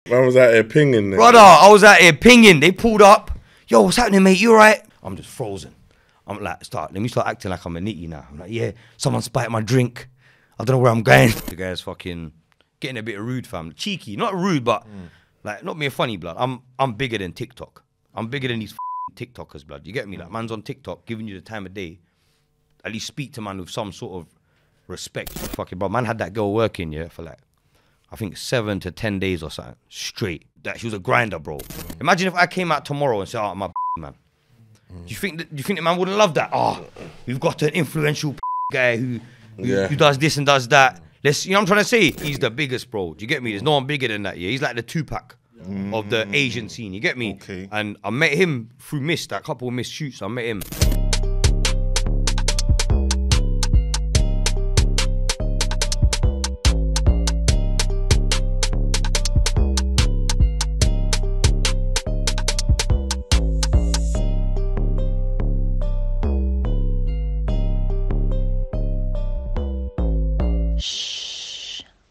Man was out here pinging. Brother, I was out here pinging. They pulled up. Yo, what's happening, mate? You all right? I'm just frozen. I'm like, let me start acting like I'm a nitty now. I'm like, yeah, someone spiked my drink. I don't know where I'm going. The guy's fucking getting a bit rude, fam. Cheeky. Not rude, but like, not being funny, blood. I'm bigger than TikTok. I'm bigger than these TikTokers, blood. You get me? Like, man's on TikTok giving you the time of day. At least speak to man with some sort of respect. Fucking, bro, man had that girl working, yeah, for like, I think 7 to 10 days or something, straight. That she was a grinder, bro. Imagine if I came out tomorrow and said, oh, my man. Do you think the man wouldn't love that? Oh, we've got an influential guy who does this and does that. You know what I'm trying to say? He's the biggest, bro. Do you get me? There's no one bigger than that, yeah? He's like the Tupac of the Asian scene, you get me? Okay. And I met him through that couple of missed shoots, I met him.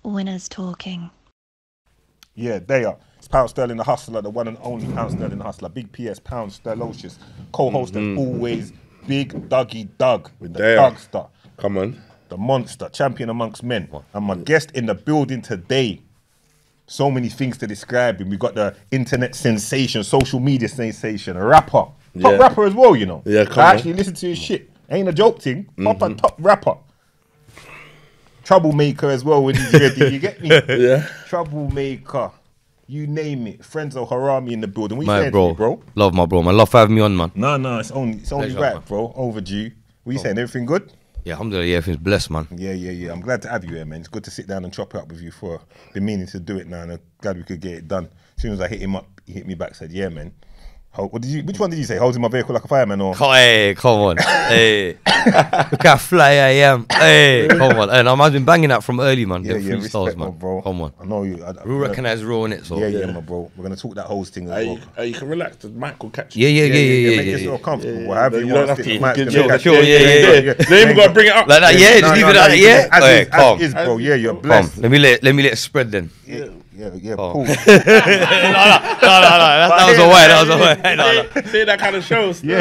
Winners talking. Yeah, they are. It's Pound Sterling the Hustler, the one and only Pound Sterling the Hustler. Big PS, Pound Sterlocious. Co-host and always Big Dougie Doug with the Dougster. Come on. The monster, champion amongst men. And my guest in the building today. So many things to describe him. We got the internet sensation, social media sensation, a rapper. Top rapper as well, you know. Yeah, come I on. actually listen to his shit. Ain't a joke thing. Proper top rapper. Troublemaker as well when he's ready, you get me? Yeah. Troublemaker. You name it. Frenzo Harami in the building. What you My saying bro. to me, bro? Love my bro, man. Love for having me on, man. No, it's only Pleasure, right, man. bro. Overdue. What you saying? Everything good? Yeah, alhamdulillah, yeah, everything's blessed, man. Yeah. I'm glad to have you here, man. It's good to sit down and chop it up with you for been meaning to do it now, and I'm glad we could get it done. As soon as I hit him up, he hit me back, said, yeah, man. Which one did you say? Holding my vehicle like a fireman or? Hey, come on. Hey. Look how fly I am. Hey, come on. And I've been banging that from early, man. Yeah, freestyles, respect, man. bro. Come on. I know you. Real recognize real in it, so. Yeah, my bro. We're going to talk that host thing as well. You can relax. The mic will catch you. Make Yeah. yourself comfortable. Whatever you want. don't have to Sure, yeah. They even got to bring it up. Like that, yeah, just leave it like that, yeah. As Calm. is, bro. Yeah, you're Come, blessed. let me let it spread then. Yeah, cool. No, that was a way. No. See that kind of shows. Yeah.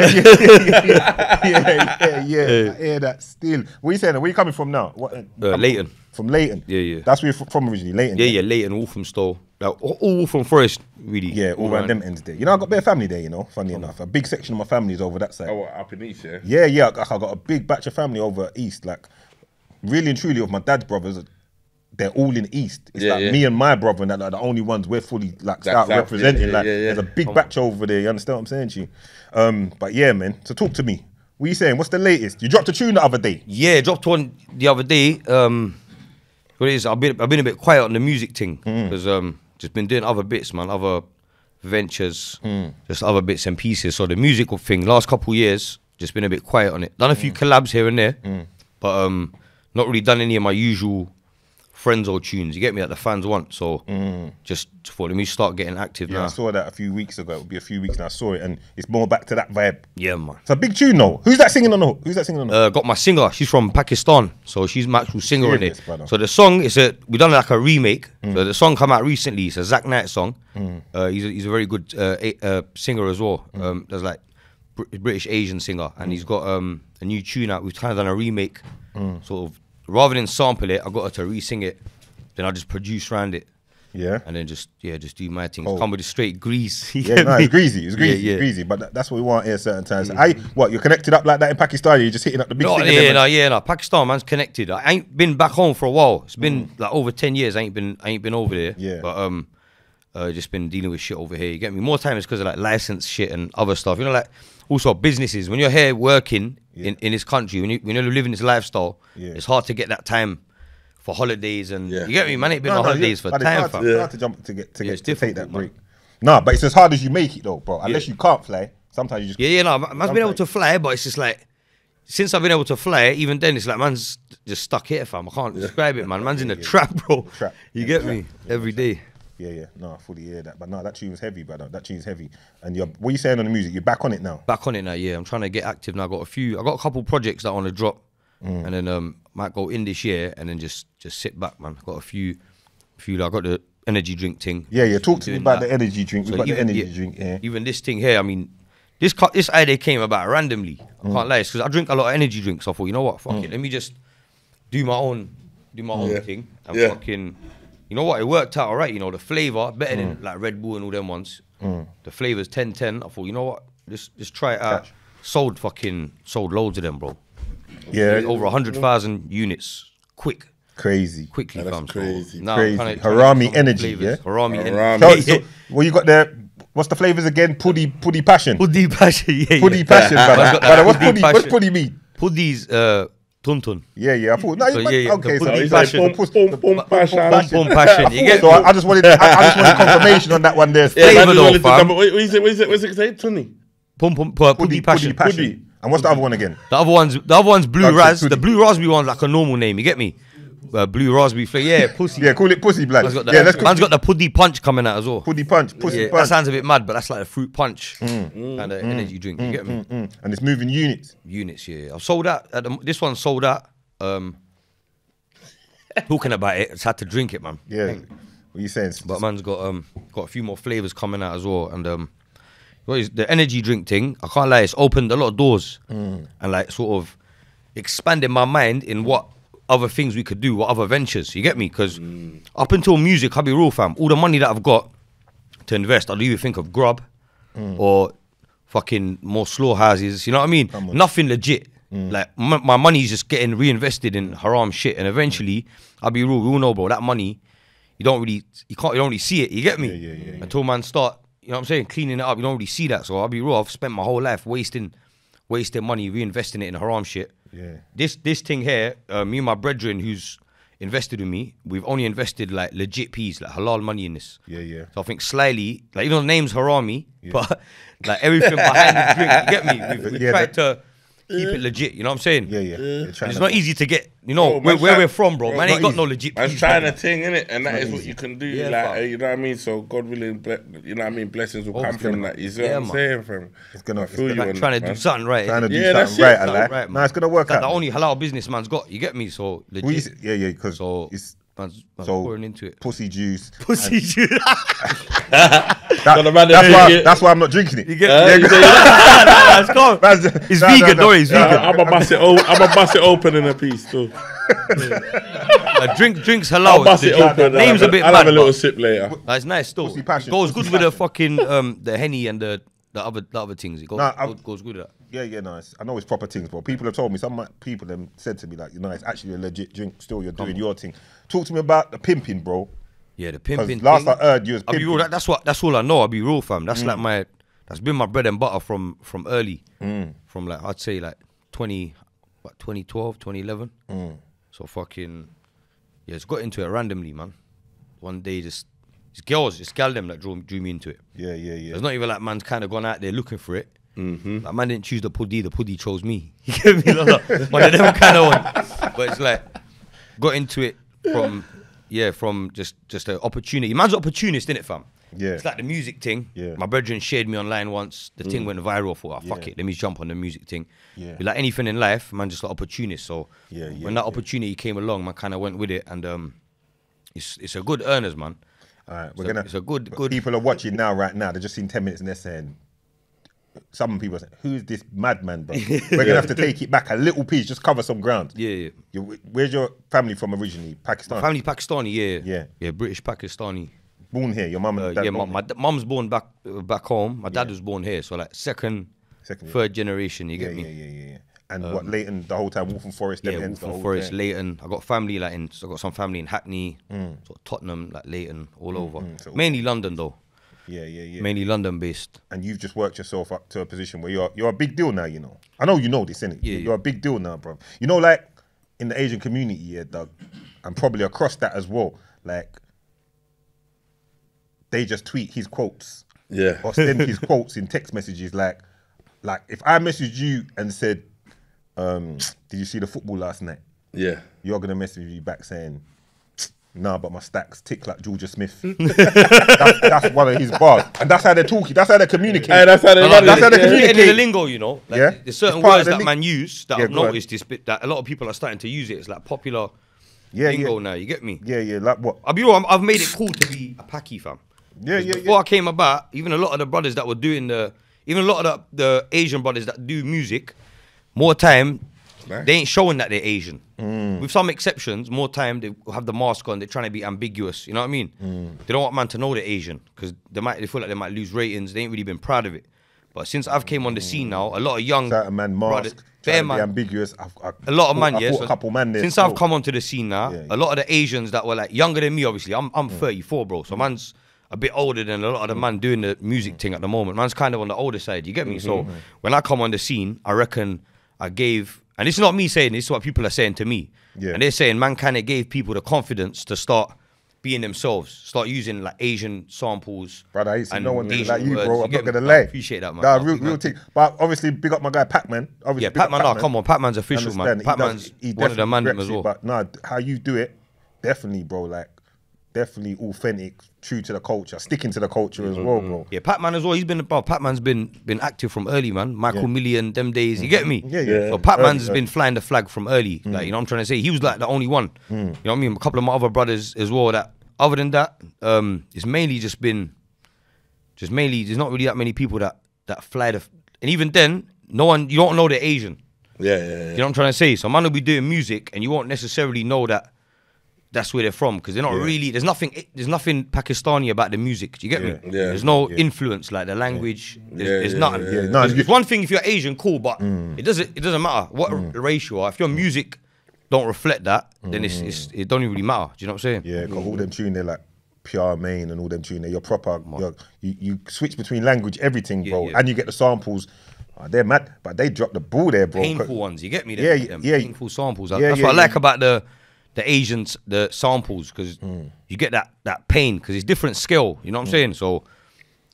I hear that still. What you saying? Where you coming from now? Leighton. From Leighton? Yeah. That's where you're from originally, Leighton? Yeah, Leighton, all from Stowe. Like, all from Forest, really. Yeah, all around them ends there. You know, I got a bit of family there, you know, funny enough. A big section of my family is over that side. Oh, up in East, yeah? Yeah, I got a big batch of family over East. Like, really and truly, of my dad's brothers, they're all in East. It's like me and my brother and that are the only ones we're fully like start representing. There's a big batch over there. You understand what I'm saying to you? But yeah, man. So talk to me. What are you saying? What's the latest? You dropped a tune the other day. Yeah, dropped one the other day. What it is? I've been a bit quiet on the music thing because just been doing other bits, man. Other ventures, just other bits and pieces. So the musical thing, last couple years, just been a bit quiet on it. Done a few collabs here and there, but not really done any of my usual Frenzo tunes, you get me, that the fans want. So just thought, let me start getting active now. I saw that a few weeks ago. It would be a few weeks now. I saw it, and it's more back to that vibe. Yeah, man. It's a big tune, though. Who's that singing on the hook? Got my singer. She's from Pakistan, so she's my actual singer on it. Brother. So the song we done like a remake. So the song come out recently. It's a Zach Knight song. He's a very good singer as well. There's like British Asian singer, and he's got a new tune out. We've kind of done a remake, sort of. Rather than sample it, I got her to re-sing it. Then I just produce around it. Yeah. And then just do my thing. Come with a straight grease. It's greasy. It's greasy. But that's what we want here certain times. You're connected up like that in Pakistan? You're just hitting up the big thing? No. Pakistan, man's connected. I ain't been back home for a while. It's been like over 10 years. I ain't been over there. Yeah. But just been dealing with shit over here. You get me? More time is because of like license shit and other stuff. You know, like also businesses. When you're here working in this country, when you're living this lifestyle, it's hard to get that time for holidays and you get me, man. Ain't been on holidays for time. It's hard to jump to take that break. No, but it's as hard as you make it though, bro. Unless you can't fly, sometimes you just man's been able to fly, but it's just like since I've been able to fly, even then it's like man's just stuck here, fam. I can't describe it, man. Man's in the trap, bro. You get me every day. Yeah. No, I fully hear that. But no, that tune was heavy, brother. That tune's heavy. And what are you saying on the music? You're back on it now? Back on it now, yeah. I'm trying to get active now. I got a couple projects that I want to drop. And then might go in this year and then just sit back, man. Got a few. I got the energy drink thing. Yeah. Talk to me about the energy drink. So We've got the energy drink. Yeah. Even this thing here. I mean, this idea came about randomly. I can't lie, because I drink a lot of energy drinks. So I thought, you know what? Fuck it. Let me just do my own thing. And fucking, you know what? It worked out alright. You know, the flavor better than like Red Bull and all them ones. The flavor's 10-10. I thought, you know what? Just try it out. Sold loads of them, bro. Yeah. Over 100,000 units. Quickly, That's fam. crazy. Now Crazy. I'm trying to Harami get some energy, flavours. yeah? Harami energy. So, well, you got the, what's the flavors again? Puddy passion. Puddy passion, yeah. Puddy passion, brother. Brother, what's puddy? What's puddy mean? Puddy's tuntun. Yeah. I thought, no, So, yeah, okay. the So puddy he's passion. like, Boom passion. You get so I just wanted confirmation on that one there. Flavour though, fam. What is it say? Tony? Puddy passion. Puddy. And what's the other one again? The other one's blue That's ras. puddy. The blue raspberry one's like a normal name. You get me? Blue raspberry flavor. Yeah, pussy. Yeah, call it pussy blood. Man's got the, Yeah, let's man's got the puddy punch coming out as well. Puddy punch, pussy Yeah, punch. that sounds a bit mad, but that's like a fruit punch kind of energy drink. You get me? And it's moving units. Units, yeah. I've sold out. This one sold out. Talking about it, just had to drink it, man. Yeah. What are you saying? But man's got a few more flavors coming out as well. And what is the energy drink thing? I can't lie, it's opened a lot of doors and like sort of expanded my mind in what other things we could do, what other ventures. You get me? Because up until music, I'll be real, fam. All the money that I've got to invest, I'll either think of grub or fucking more slaughterhouses. You know what I mean? Nothing legit. Like my money's just getting reinvested in haram shit, and eventually, I'll be real. We all know, bro. That money, you don't really see it. You get me? Yeah. Until man start, you know what I'm saying, cleaning it up. You don't really see that. So I'll be real. I've spent my whole life wasting money, reinvesting it in haram shit. Yeah. This thing here, me and my brethren who's invested in me, we've only invested like legit peas, like halal money in this. Yeah. So I think slightly, like, you know, the name's Harami, but like everything behind the drink, you get me? We've tried to keep it legit, you know what I'm saying? Yeah. And it's not easy to get, you know, where we're from, bro. Man ain't got no legit peas. I'm trying a thing, innit? And that is what you can do. Yeah, like, fam. you know what I mean? So God willing, you know what I mean? Blessings will come from that. You see what Yeah, I'm man. saying, fam? It's gonna, I feel you Like on trying to that, do man. something right. trying to do Yeah, that's something right, it. I like. Right, No, man. it's gonna work That's out. the only halal business man's got, you get me? So legit. Yeah, because So it's man's so pouring into it. pussy juice. Pussy juice. That's why I'm not drinking it. You get me? Let's go. It's vegan, no, it's vegan. I'm gonna bust it open in a piece too. Drinks I'll halal. bust it open. Name's a bit I'll mad, have a little but sip later. it's nice still. Pussy passion. It goes good with the fucking the Henny and the other things. It goes good with that. Yeah, nice. I know it's proper things, but people have told me, some people them said to me like, you know, it's actually a legit drink. Still, you're doing your thing. Talk to me about the pimping, bro. Yeah, the Because pimping. last thing, I heard, you was I'll be pimping. real. That's all I know. I'll be real, fam. That's like that's been my bread and butter from early. From like, I'd say like 2012, 2011. So fucking, yeah, it's got into it randomly, man. One day, just gal them that drew me into it. Yeah. It's not even like man's kind of gone out there looking for it. Like, man didn't choose the puddy chose me. You get me? Like, one of them kind of ones. But it's like, got into it from just an opportunity. Man's an opportunist, innit, fam? Yeah. It's like the music thing. Yeah. My brethren shared me online once. The thing went viral. I thought, fuck Yeah. it, let me jump on the music thing. Yeah. But like anything in life, man, just an opportunist. So Yeah, when that opportunity came along, man kind of went with it. And it's a good earners, man. All right, It's a good. People are watching now, right now. They're just seen 10 minutes and they're saying, some people are saying, who's this madman, bro? We're gonna have to take it back a little piece, just cover some ground. Yeah. Where's your family from originally? Pakistan. Family Pakistani, Yeah. Yeah, British Pakistani. Born here. Your mum and dad. Yeah, born my mum's born back home. My dad was born here, so like second, third generation. You get me? Yeah. And what, Leighton the whole time, Waltham Forest, them Yeah, ends the Wolford whole Forest, time. Leighton. I got family like I got some family in Hackney, sort of Tottenham, like Leighton, all over. So- Mainly London though. Yeah. Mainly London based. And you've just worked yourself up to a position where you're a big deal now, you know. I know you know this, innit? Yeah, You're a big deal now, bro. You know, like, in the Asian community, yeah, Doug, and probably across that as well, like, they just tweet his quotes. Yeah. Or send his quotes in text messages, like if I messaged you and said, did you see the football last night? Yeah. You're going to message me back saying, nah, but my stacks tick like Georgia Smith. that's one of his bars. And that's how they're talking. That's how they communicate. Hey, that's how they run it. That's how they Getting communicate. the lingo, you know. Like, Yeah. There's certain It's part of words the that man use that Yeah, I've go on. noticed this bit that a lot of people are starting to use it. It's like popular lingo now. You get me? Yeah. Like what? I'll be real. I've made it cool to be a Paki fam. Yeah. Before I came about, even a lot of the brothers that were doing even a lot of the Asian brothers that do music, more time, they ain't showing that they're Asian. With some exceptions, more time they have the mask on, they're trying to be ambiguous, you know what I mean? They don't want man to know they're Asian, because they feel like they might lose ratings, they ain't really been proud of it. But since I've came on the scene now, a lot of young certain man brothers, mask, trying to be ambiguous. A lot of man, I yes. fought a couple man there. Since I've come onto the scene now, a lot of the Asians that were like younger than me, obviously, I'm 34, bro, so man's a bit older than a lot of the man doing the music thing at the moment. Man's kind of on the older side, you get me? So when I come on the scene, I reckon I gave, and this is not me saying, this is what people are saying to me. Yeah. And they're saying man kind of gave people the confidence to start being themselves, start using like Asian samples. Brother, I used to know one Asian like you, words. bro. I'm not gonna I lie. appreciate that, man. Nah, real thing. But obviously, big up my guy Pac-Man. Obviously, Yeah, Pac-Man, come on, Pac-Man's official, man. Pac-Man's one of the man as well. But nah, how you do it, definitely, bro. Like, definitely authentic, true to the culture, sticking to the culture as well, bro. Yeah, Pac-Man as well. Pac-Man's been active from early, man. Michael Million, them days. You get me? Yeah. So Pac-Man's been flying the flag from early. Like, you know what I'm trying to say? He was like the only one. You know what I mean? A couple of my other brothers as well. That other than that, it's mainly just been, there's not really that many people that fly the. And even then, no one, you don't know they're Asian. Yeah. You know what I'm trying to say? So man will be doing music, and you won't necessarily know that. That's where they're from, because they're not really. There's nothing Pakistani about the music. Do you get me? Yeah. There's no influence like the language. There's nothing. Yeah. No, it's one thing if you're Asian, cool, but it doesn't matter what race you are. If your music don't reflect that, then it don't even really matter. Do you know what I'm saying? Yeah, because all them tune they're like pure main and all them tune you're proper. You switch between language, everything, bro, and you get the samples. They're mad, but they drop the ball there, bro. Painful ones, you get me? Yeah. Painful samples. That's what I like about the Asians, the samples, because you get that pain, because it's different scale, you know what I'm saying? So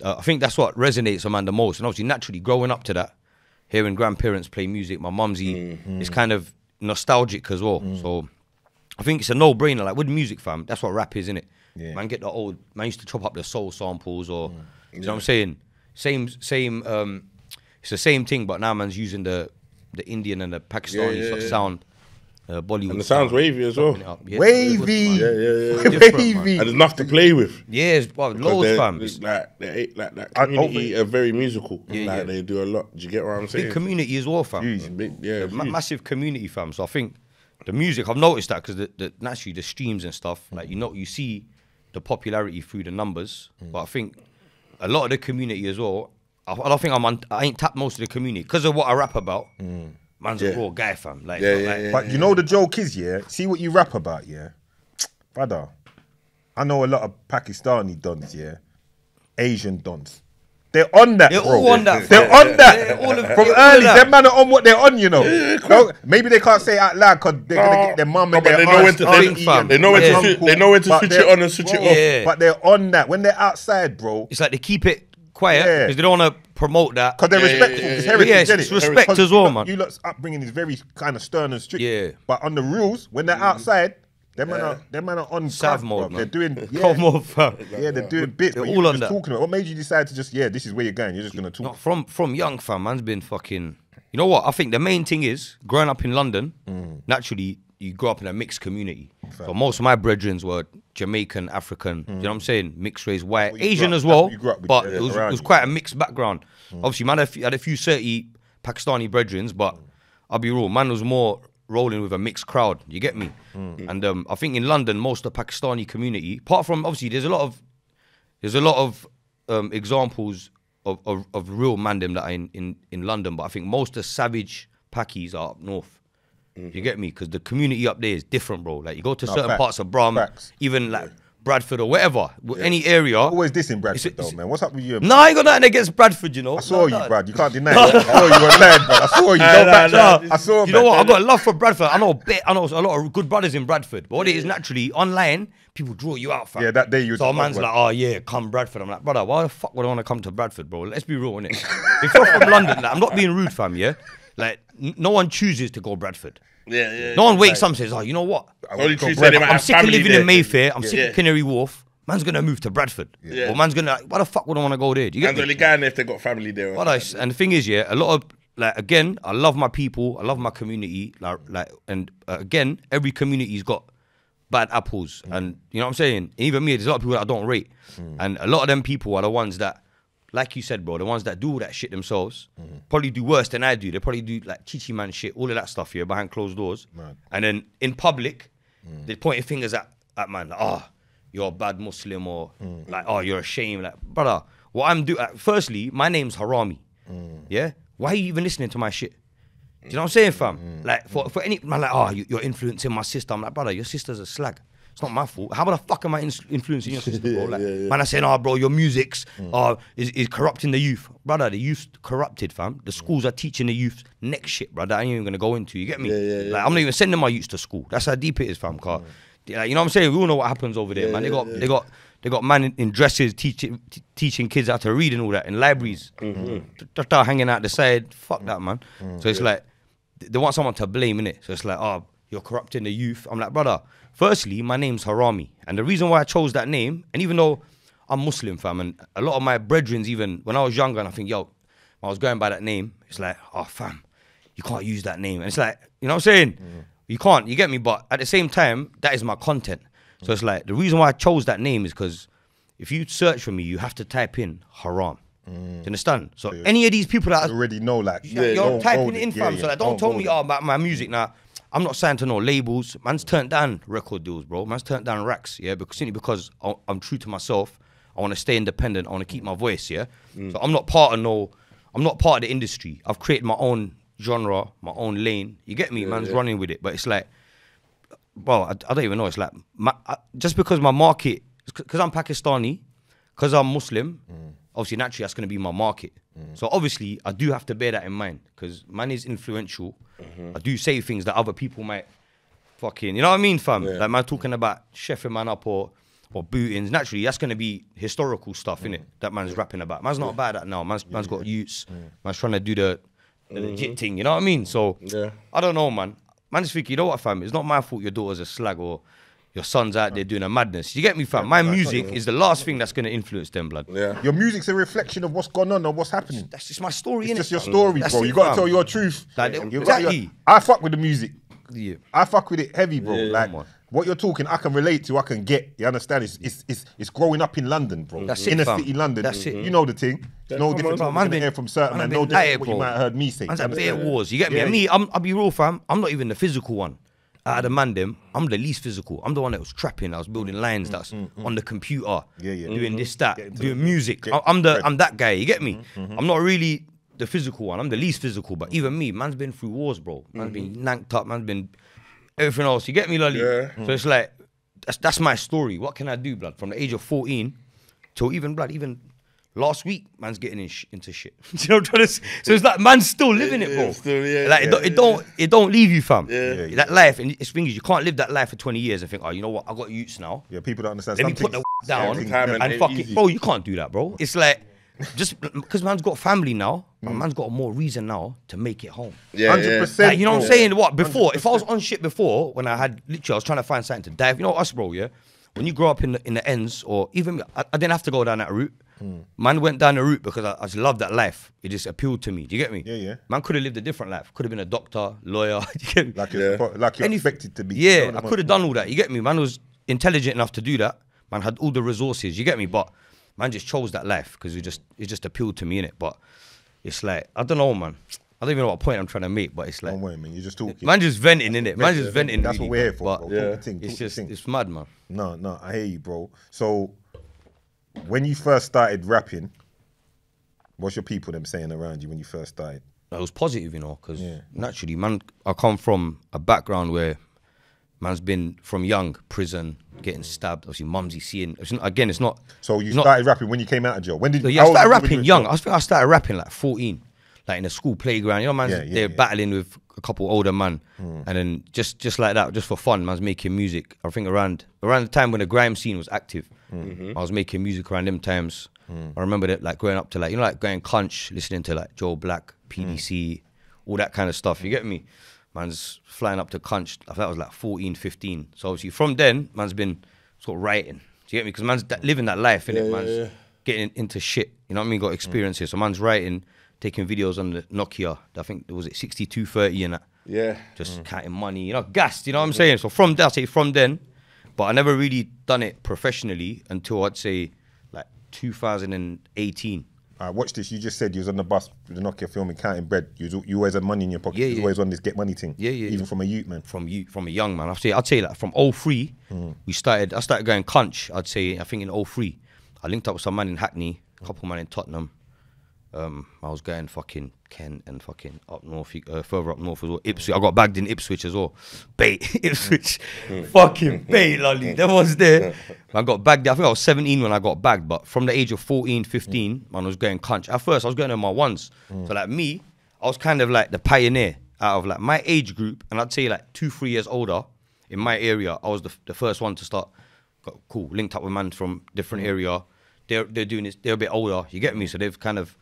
I think that's what resonates man the most. And obviously naturally growing up to that, hearing grandparents play music, my mumsy, it's kind of nostalgic as well. So I think it's a no-brainer. Like with music, fam, that's what rap is, innit? Man get the old, man used to chop up the soul samples, or you know what I'm saying? Same it's the same thing, but now man's using the Indian and the Pakistani sort of sound. Bollywood, and the sound's wavy as well. Wavy, wavy, and there's enough to play with. Yeah, loads, fam. That community are very musical. They do a lot. Do you get what I'm saying? Big community as well, fam. Massive community, fam. So I think the music, I've noticed that, because naturally the streams and stuff, like you see the popularity through the numbers, but I think a lot of the community as well. I don't think I ain't tapped most of the community because of what I rap about. Man's a raw guy, fam. But you know the joke is, see what you rap about, brother. I know a lot of Pakistani dons, Asian dons. They're on that, they're bro. All on that, they're on that. From early, them man are on what they're on, you know. No, maybe they can't say it out loud because they're gonna get their mum and their aunt. They know when to switch it on and switch it off. But they're on that. When they're outside, bro, it's like they keep it quiet because they don't want to promote that. Because they're respectful. It's heritage, it's respect as well, man. You lot's upbringing is very kind of stern and strict. But on the rules, when they're outside, them man are on Sav mode, man. They're doing they're doing bits. They're but all on just that. talking about what made you decide to just this is where you're going. You're just gonna talk. From young, fam, man's been fucking. You know what? I think the main thing is growing up in London. Naturally, you grow up in a mixed community. So most of my brethren were Jamaican, African. You know what I'm saying? Mixed race, white, Asian as well. But it was quite a mixed background. Obviously, man had a few 30 Pakistani brethren, but I'll be real, man was more rolling with a mixed crowd. You get me? And I think in London, most of the Pakistani community, apart from obviously, there's a lot of examples of real mandem that are in London, but I think most of the savage Pakis are up north. You get me? Because the community up there is different, bro. Like you go to certain parts of Brum, even like Bradford or whatever, any area. Always this in Bradford, though, man. What's up with you? No, I ain't got nothing against Bradford, you know. I saw you, Brad. You can't deny it. I saw you online, bro. I saw you. Don't back down. I saw. You know what? I got love for Bradford. I know a lot of good brothers in Bradford. But what it is naturally online, people draw you out, fam. Yeah, that day you. So a man's like, oh yeah, come Bradford. I'm like, brother, why the fuck would I want to come to Bradford, bro? Let's be real, innit? If you're from London, like, I'm not being rude, fam. Yeah, like no one chooses to go Bradford. No one wakes up and says, oh, you know what? Only choose they might I'm have sick of family living there. in Mayfair. I'm sick of Canary Wharf. Man's gonna move to Bradford. Or man's gonna, why the fuck would I want to go there? Do you get Man's me? only going there if they got family there. And the thing is, a lot of again, I love my people, I love my community, and again, every community's got bad apples. And you know what I'm saying? Even me, there's a lot of people that I don't rate. And a lot of them people are the ones that, like you said, bro, the ones that do all that shit themselves, probably do worse than I do. They probably do like chichi man shit, all of that stuff here behind closed doors. Man. And then in public, they're pointing fingers at man, like, oh, you're a bad Muslim, or like, oh, you're ashamed. Like, brother, what I'm doing, firstly, my name's Harami. Yeah? Why are you even listening to my shit? Do you know what I'm saying, fam? Like, for any man, like, oh, you're influencing my sister. I'm like, brother, your sister's a slag. It's not my fault. How the fuck am I influencing your sister, bro? Like, man, I saying, oh, bro, your music's is corrupting the youth. Brother, the youth's corrupted, fam. The schools are teaching the youth next shit, brother. I ain't even gonna go into. You get me? Like, I'm not even sending my youths to school. That's how deep it is, fam. Car. Like, you know what I'm saying? We all know what happens over there, man. They got man in dresses teaching kids how to read and all that in libraries. Just start hanging out the side. Fuck that, man. So it's like they want someone to blame, innit? So it's like, oh, you're corrupting the youth. I'm like, brother, firstly, my name's Harami. And the reason why I chose that name, and even though I'm Muslim, fam, and a lot of my brethrens, even when I was younger, and I think, yo, when I was going by that name, it's like, oh, fam, you can't use that name. And it's like, you know what I'm saying? You can't, you get me? But at the same time, that is my content. So it's like, the reason why I chose that name is because if you search for me, you have to type in haram. Do you understand? So any of these people that already know, like, you're typing it in, fam. So like, don't tell me about my music now. I'm not signed to no labels. Man's turned down record deals, bro. Man's turned down racks, yeah, simply because I'm true to myself. I want to stay independent. I want to keep my voice, yeah. So I'm not part of the industry. I've created my own genre, my own lane. You get me? Man's running with it, but it's like, bro, I don't even know. It's like just because my market, because I'm Pakistani, because I'm Muslim. Obviously, naturally, that's going to be my market. So obviously, I do have to bear that in mind because man is influential. I do say things that other people might fucking, you know what I mean, fam? Like man talking about chefing man up or bootings. Naturally, that's going to be historical stuff, innit? That man's rapping about. Man's not about that now. Man's got youths. Man's trying to do the legit thing, you know what I mean? So, I don't know, man. Man just think, you know what, fam? It's not my fault your daughter's a slag or your son's out there doing a madness. You get me, fam? My music is the last thing that's going to influence them, blood. Your music's a reflection of what's going on or what's happening. That's just my story, innit? It's just your story, bro. You got to tell your truth. Like, exactly. I fuck with the music. Yeah. I fuck with it heavy, bro. Like, what you're talking, I can relate to, I can get. You understand? It's growing up in London, bro. That's it, Inner fam. city London. That's it. You know the thing. It's no different to what you hear from certain man. No different to what you might have heard me say. Man's at beer wars. You get me? And me, I'll be real, fam. I'm not even the physical one. Out of the man them, I'm the least physical. I'm the one that was trapping. I was building lines that's on the computer, doing this, that, doing music. I'm that guy. You get me? I'm not really the physical one. I'm the least physical. But even me, man's been through wars, bro. Man's been nanked up. Man's been everything else. You get me, Lolly? So it's like that's my story. What can I do, blood? From the age of 14 till even last week, man's getting into shit. You know what I'm trying to say? So it's like man's still living it, bro. It don't leave you, fam. That life, and it's thing is, you can't live that life for 20 years and think, oh, you know what? I got youths now. Yeah, people don't understand. Let me put the down and fuck it, bro. You can't do that, bro. It's like just because man's got family now, man's got more reason now to make it home. 100%. Like, you know what I'm saying? What before? 100%. If I was on shit before, when I had literally, I was trying to find something to dive. You know us, bro. Yeah. When you grow up in the ends, or even I didn't have to go down that route. Man went down the route because I just loved that life. It just appealed to me. Do you get me? Yeah. Man could have lived a different life. Could have been a doctor, lawyer. Do you get me? Like you're expected to be. Yeah, I could have done all that. You get me? Man was intelligent enough to do that. Man had all the resources. You get me? But man just chose that life because it just appealed to me, innit? But it's like, I don't know, man. I don't even know what point I'm trying to make, but it's like, don't worry, man. You're just talking. Man just venting, innit? Man just venting. That's really, what we're here for, bro. It's mad, man. No, I hear you, bro. So when you first started rapping, what's your people them saying around you when you first started? It was positive, you know, because naturally, man, I come from a background where man's been from young, prison, getting stabbed, obviously mumsy seeing. Again, it's not. So you started rapping when you came out of jail? When did I started rapping young? I think I started rapping like 14, like in a school playground. You know, man's they're battling with a couple older man, and then just like that, just for fun, man's making music. I think around the time when the grime scene was active, I was making music around them times. I remember that, like growing up to like going Crunch, listening to like Joe Black, PDC, all that kind of stuff. You get me? Man's flying up to Crunch. I think that was like 14, 15. So obviously from then, man's been sort of writing. Do you get me? Because man's living that life, innit? Man's getting into shit. You know what I mean? Got experiences. So man's writing, taking videos on the Nokia. I think was it 6230 and that. Yeah. Just counting money. You know, gassed. You know what I'm saying? So from that, I say from then, But I never really done it professionally until I'd say like 2018. Watch this. You just said you was on the bus with the Nokia filming counting bread. You always had money in your pocket. Yeah, You always on this get money thing. Yeah. Even from a youth, man. From a young man. I'd say like from 03, I started going cunch. I'd say, I think in 03, I linked up with some man in Hackney, a couple man in Tottenham. I was going fucking Kent and fucking up north, further up north as well. Ipswich. I got bagged in Ipswich as well. Bait, Ipswich. Fucking bait, lolly. That was there. I got bagged there. I think I was 17 when I got bagged, but from the age of 14, 15, man, I was going cunch. At first, I was going on my ones. So like me, I was kind of like the pioneer out of like my age group, and I'd say like 2-3 years older in my area. I was the first one to start. Got cool, linked up with man from different area. They're doing this. They're a bit older. You get me? So they've kind of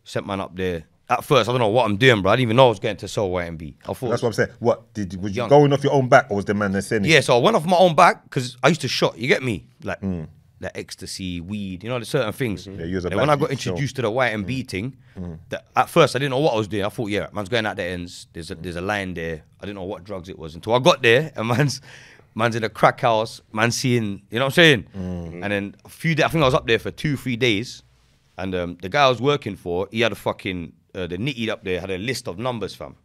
sent man up there. At first, I don't know what I'm doing, bro. I didn't even know I was getting to sell YMB. I thought that's what I'm saying. What was you going off your own back, or was the man that sending? Yeah, so I went off my own back because I used to shot. You get me? Like ecstasy, weed, you know, there's certain things. Yeah, you was a when I got introduced to the YMB thing, that at first I didn't know what I was doing. I thought, yeah, man's going out the ends. There's a line there. I didn't know what drugs it was until I got there, and man's in a crack house. Man seeing, you know what I'm saying? And then a few days, I think I was up there for 2-3 days, and the guy I was working for, he had a fucking the nitty up there had a list of numbers, fam,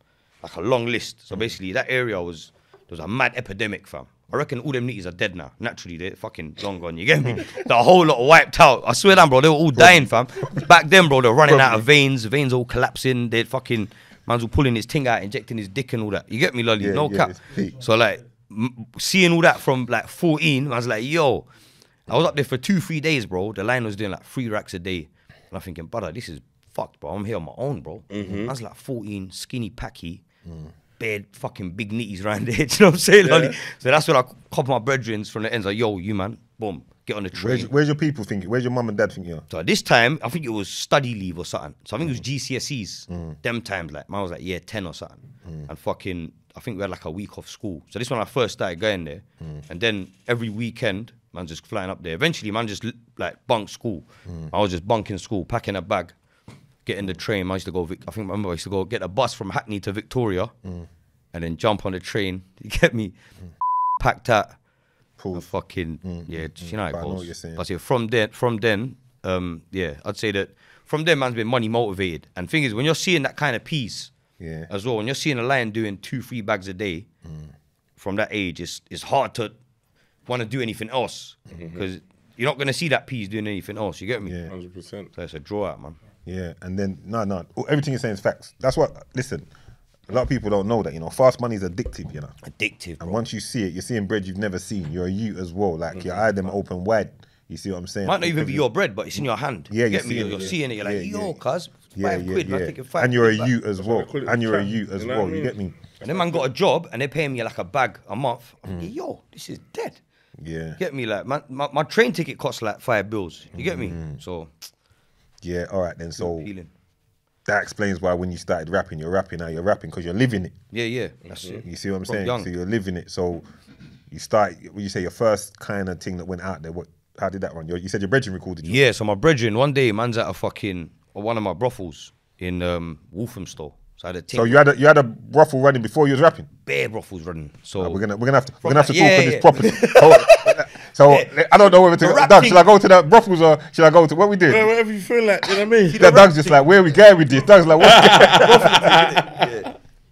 like a long list. So basically, that area there was a mad epidemic, fam. I reckon all them nitties are dead now. Naturally, they're fucking long gone. You get me? The whole lot wiped out. I swear down, bro. They were all dying, fam. Back then, bro, they were running out of veins. Veins all collapsing. They're fucking man's all pulling his ting out, injecting his dick and all that. You get me, lolly? No cap. So like seeing all that from like 14, I was like, yo. I was up there for 2-3 days, bro. The line was doing like 3 racks a day, and I'm thinking, brother, this is fucked, bro. I'm here on my own, bro. I was like 14, skinny, packy. Bare fucking big nitties around there, do you know what I'm saying? Yeah. So that's when I cop my brethrens from the ends, like, yo, you man, boom, get on the train. Where's your people thinking? Where's your mum and dad thinking? Yeah? So this time, I think it was study leave or something. So I think it was GCSEs. Them times, like, man was like year 10 or something. And fucking, I think we had like a week off school. So this when I first started going there. And then every weekend, man just flying up there. Eventually, man just like bunked school. I was just bunking school, packing a bag. Get in the train. I used to go. I remember I used to go get a bus from Hackney to Victoria, and then jump on the train. You get me? Packed out. Fucking yeah. You know how it goes. But yeah, from then, yeah, I'd say that from then, man's been money motivated. And thing is, when you're seeing that kind of piece, as well, when you're seeing a lion doing 2-3 bags a day, from that age, it's hard to want to do anything else because you're not gonna see that piece doing anything else. You get me? 100%. So it's a draw out, man. Yeah, and then no, everything you're saying is facts. That's what. Listen, a lot of people don't know that. You know, fast money is addictive. You know, addictive. Bro. And once you see it, you're seeing bread you've never seen. You're a youth as well. Like your eye them open wide. You see what I'm saying? Might not even be your bread, but it's in your hand. Yeah, you're seeing it. You're like, yo, cuz, £5, man, taking £5. And you're a youth as well. And you're a youth as well. You get me? And then man got a job, and they're paying me like a bag a month. I'm like, yo, this is dead. Yeah. Get me? Like my train ticket costs like £5. You get me? So. Yeah. All right then. So. That explains why when you started rapping, you're rapping now. You're rapping because you're living it. Yeah, that's it. You see what I'm saying? Young. So you're living it. So you start. Would you say your first kind of thing that went out there? How did that run? You said your brethren recorded you. Yeah. So my brethren, one day, man's at one of my brothels in Walthamstow. So I had a ting. So you had a brothel running before you was rapping. Bare brothels running. So we're gonna have to talk on this properly. So I don't know whether to Doug, should I go to the brothels or should I go to what we did? Whatever you feel like, you know what I mean? Doug's just like, where are we going with this? Doug's like, what?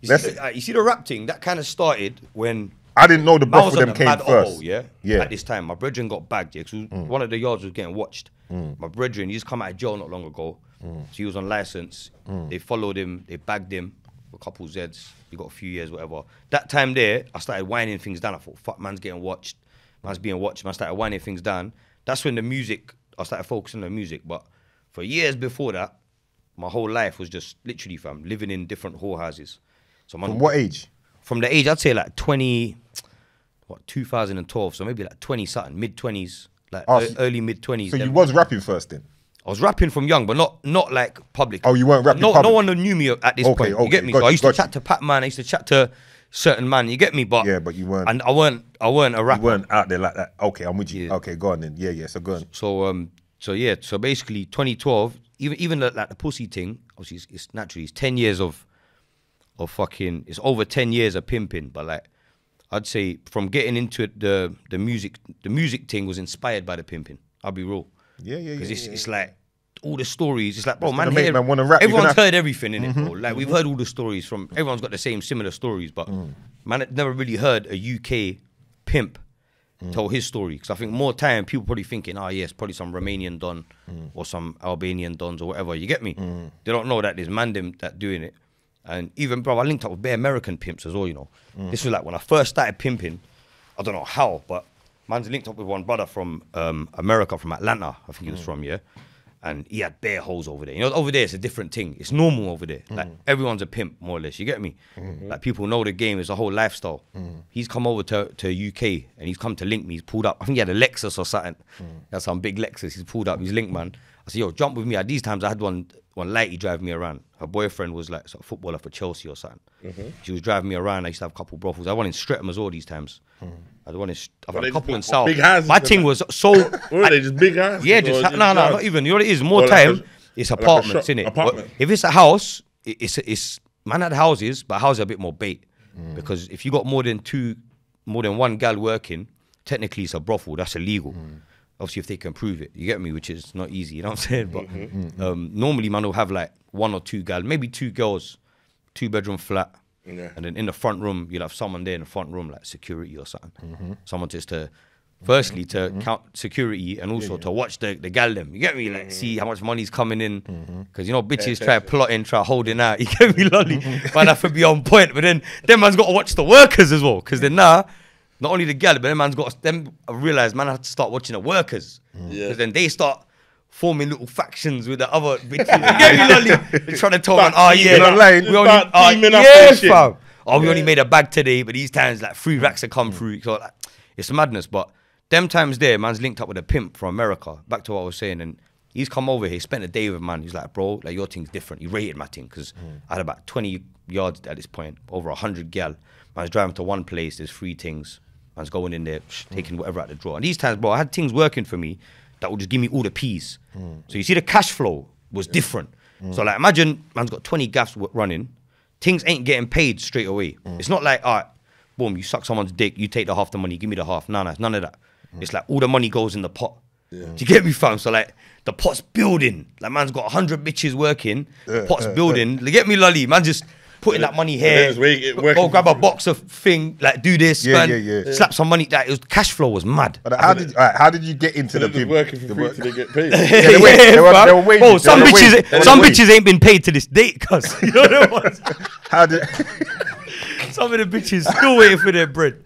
You see the rap thing that kind of started when I didn't know the brothel them came first. Yeah. At this time, my brethren got bagged. Yeah, because one of the yards was getting watched. My brethren, he just come out of jail not long ago. So he was on license. They followed him. They bagged him. A couple Zs. He got a few years, whatever. That time there, I started winding things down. I thought, fuck, man's getting watched. Man's being watched. Man started winding things down. That's when I started focusing on the music. But for years before that, my whole life was just literally, fam, living in different whorehouses. So from what age? From the age, I'd say like 2012. So maybe like 20 something, mid-20s, like early mid-20s. So you was rapping first then? I was rapping from young, but not like public. Oh, you weren't rapping public? No one knew me at this point. You get me? So I used to chat to Pat Man. I used to chat to certain man. You get me? But yeah, but you weren't. And I weren't a rapper. You weren't out there like that. Okay, I'm with you. Yeah. Okay, go on then. Yeah. So go on. So basically 2012. Even like the pussy thing. Obviously, it's naturally 10 years of fucking. It's over 10 years of pimping. But like, I'd say from getting into it, the music thing was inspired by the pimping. I'll be real. Yeah. Because it's like all the stories. It's like, bro, man wanna rap. Everyone's heard everything in it, bro. Like we've heard all the stories from. Everyone's got the same similar stories, but man, had never really heard a UK pimp tell his story. Because I think more time people probably thinking, oh yes, probably some Romanian don or some Albanian dons or whatever. You get me? They don't know that there's man them that doing it. And even, bro, I linked up with bare American pimps as well, you know. This was like when I first started pimping, I don't know how, but man's linked up with one brother from America, from Atlanta, I think he was from, yeah. And he had bare hoes over there. You know, over there it's a different thing. It's normal over there. Like everyone's a pimp, more or less. You get me? Like people know the game. It's a whole lifestyle. He's come over to UK and he's come to link me. He's pulled up. I think he had a Lexus or something. That's some big Lexus. He's pulled up. He's linked, man. I said, yo, jump with me. At these times I had one lady driving me around. Her boyfriend was like a footballer for Chelsea or something. She was driving me around. I used to have a couple brothels. I had one in Streatham as well these times. I've had a couple in South. Big houses. My thing was so. Were they just big houses? Yeah, no, not even. You know what it is? More time, it's apartments, innit? Apartment. If it's a house, it's man had houses, but houses are a bit more bait. Because if you got more than one gal working, technically it's a brothel. That's illegal. Obviously, if they can prove it, you get me, which is not easy. You know what I'm saying? But normally, man will have like one or two gal, maybe two girls, 2-bedroom flat. Yeah. And then in the front room, you'll have someone there in the front room, like security or something. Someone just to, firstly, to count security and also to watch the gal them. You get me? Like, see how much money's coming in. Because, you know, bitches try plotting, try holding out. You get me, lolly? Man, have to be on point. But then, them man's got to watch the workers as well. Because then not only the gal, but them man's got to, I realised, man, I have to start watching the workers. Because then they start forming little factions with the other bitches. You get me, lolly? They're trying to tell man, oh yeah, we only, fam. Oh, we only made a bag today, but these times like 3 racks have come through. So like, it's madness. But them times there, man's linked up with a pimp from America. Back to what I was saying, and he's come over here, spent a day with man. He's like, bro, like your thing's different. He rated my thing because I had about 20 yards at this point, over 100 gal. Man's driving to one place. There's 3 things. Man's going in there, taking whatever out the drawer. And these times, bro, I had things working for me that would just give me all the P's. So you see the cash flow was different. So like imagine man's got 20 gaffs running, things ain't getting paid straight away. It's not like, all right, boom, you suck someone's dick, you take the half the money, give me the half. No, none of that. It's like all the money goes in the pot. Do you get me, fam? So like the pot's building. Like man's got 100 bitches working, pot's building. You get me, lolly? Man just putting that money here, go grab a box of thing, like do this, slap some money. That cash flow was mad. But how did you get into the pimp? Working for free till they get paid. They were waiting. Oh, some bitches ain't been paid to this date, cuz. You know what? How did some of the bitches still waiting for their bread?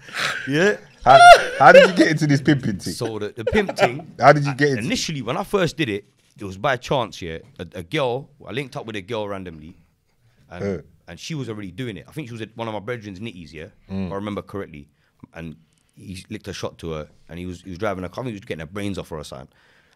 Yeah. How did you get into this pimping thing? So the pimp thing. How did you get into? Initially, when I first did it, it was by chance. Yeah, a girl. I linked up with a girl randomly, and she was already doing it. I think she was at one of my brethren's nitties, yeah, if I remember correctly. And he licked a shot to her, and he was driving a car. I think he was getting her brains off her or something.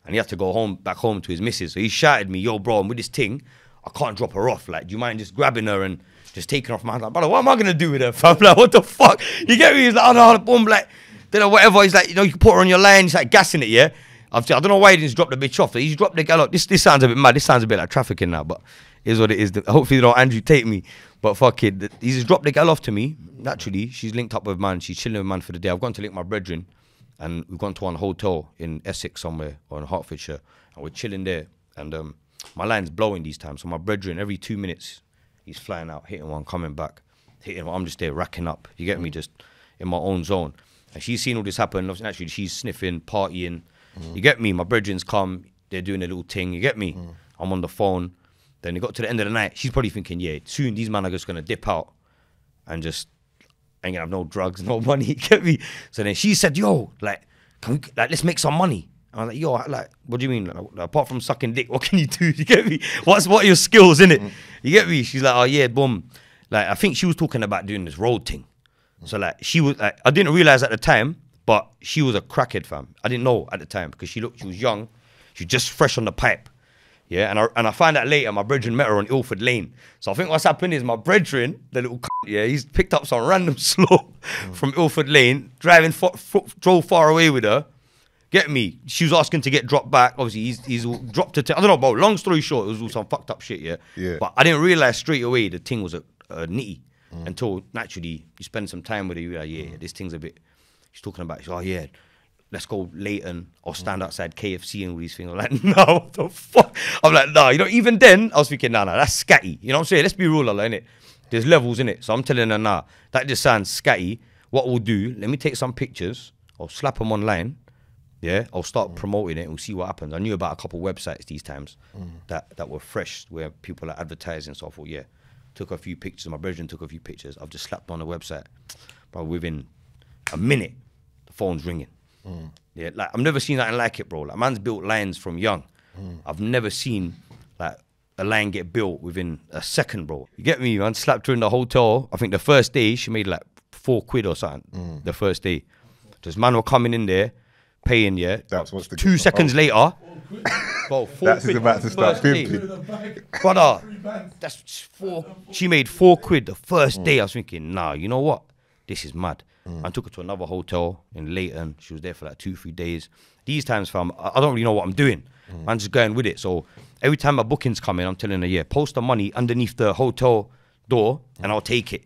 And he had to go back home to his missus. So he shouted me, yo, bro, I'm with this thing. I can't drop her off. Like, do you mind just grabbing her and just taking her off my hand? Like, brother, what am I going to do with her, fam? Like, what the fuck? You get me? He's like, oh, no, boom, like, then whatever. He's like, you know, you can put her on your line. He's like gassing it, yeah? I don't know why he didn't drop the bitch off. He just dropped the gal off. This sounds a bit mad. This sounds a bit like trafficking now, but it is what it is. Hopefully they don't Andrew Tate me. But fuck it. He just dropped the gal off to me. Naturally, she's linked up with man. She's chilling with man for the day. I've gone to link my brethren, and we've gone to one hotel in Essex somewhere, or in Hertfordshire, and we're chilling there. And my line's blowing these times. So my brethren, every 2 minutes, he's flying out, hitting one, coming back, hitting one. I'm just there racking up. You get me? Just in my own zone. And she's seen all this happen. Naturally, she's sniffing, partying. You get me? My brethren's come. They're doing a little thing. You get me? I'm on the phone. Then it got to the end of the night. She's probably thinking, yeah, soon these men are just going to dip out and just ain't going to have no drugs, no money. You get me? So then she said, yo, like, let's make some money. I was like, yo, like, what do you mean? Like, apart from sucking dick, what can you do? You get me? What are your skills, innit? You get me? She's like, oh, yeah, boom. Like, I think she was talking about doing this road thing. So, like, she was, like, I didn't realize at the time, but she was a crackhead, fam. I didn't know at the time because she was young. She was just fresh on the pipe. Yeah, and I find out later, my brethren met her on Ilford Lane. So I think what's happened is my brethren, the little yeah, he's picked up some random slow from Ilford Lane, drove far away with her. Get me? She was asking to get dropped back. Obviously, he's dropped her. I don't know, bro. Long story short, it was all some fucked up shit, yeah? But I didn't realise straight away the thing was a nitty. until naturally you spend some time with it. You're like, yeah, this thing's a bit. She's talking about. She's like, oh yeah, let's go Leighton or stand outside KFC and all these things. I'm like, no, what the fuck? I'm like, nah, you know. Even then, I was thinking, nah, that's scatty. You know what I'm saying? Let's be real, innit? There's levels in it. So I'm telling her, nah, that just sounds scatty. What we'll do? Let me take some pictures. I'll slap them online. Yeah, I'll start promoting it and we'll see what happens. I knew about a couple of websites these times that were fresh, where people are advertising. So I thought, yeah, took a few pictures. My brethren took a few pictures. I've just slapped on the website. But within a minute, the phone's ringing. Yeah, like I've never seen nothing like it, bro. Like man's built lines from young. I've never seen like a line get built within a second, bro. You get me, man? Slapped her in the hotel. I think the first day she made like £4 or something. The first day, just man were coming in there, paying. Yeah, that's what's the 2 seconds later. Bro, that's about to start pimping. Brother, that's four. She made £4 the first day. I was thinking, nah, you know what? This is mad. I took her to another hotel in Leighton. She was there for like 2-3 days. These times, fam, I don't really know what I'm doing. I'm just going with it. So every time my bookings come in, I'm telling her, yeah, post the money underneath the hotel door and I'll take it.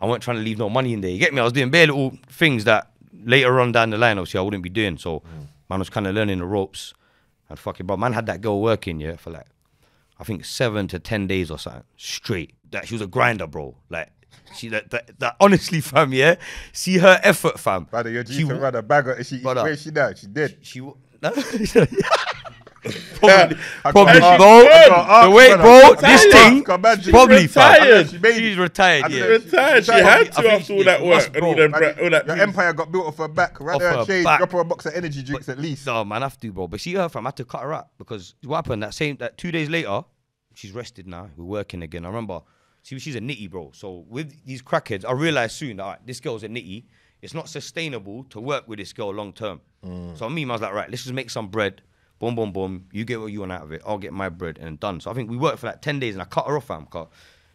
I weren't trying to leave no money in there. You get me? I was doing bare little things that later on down the line, obviously, I wouldn't be doing. So man was kind of learning the ropes. And fucking, bro, man had that girl working, yeah, for like, I think 7 to 10 days or something, straight. That she was a grinder, bro. Like, she that honestly, fam, yeah. See her effort, fam. Brother, you're due to run a bag. Where is she now? She dead. She no? probably, bro. The way, bro, this thing, probably, fam. She's retired, yeah. Retired. She had to after all that work and all that. Your empire got built off her back. Right there, change. Drop her a box of energy drinks at least. No, man, I have to, bro. But see her, fam, I had to cut her out because what happened? That 2 days later, she's rested now. We're working again. I remember. See, she's a nitty, bro. So with these crackheads, I realized soon that, all right, this girl's a nitty. It's not sustainable to work with this girl long term. So me, I was like, right, let's just make some bread. Boom, boom, boom. You get what you want out of it. I'll get my bread and done. So I think we worked for like 10 days and I cut her off, fam. Cause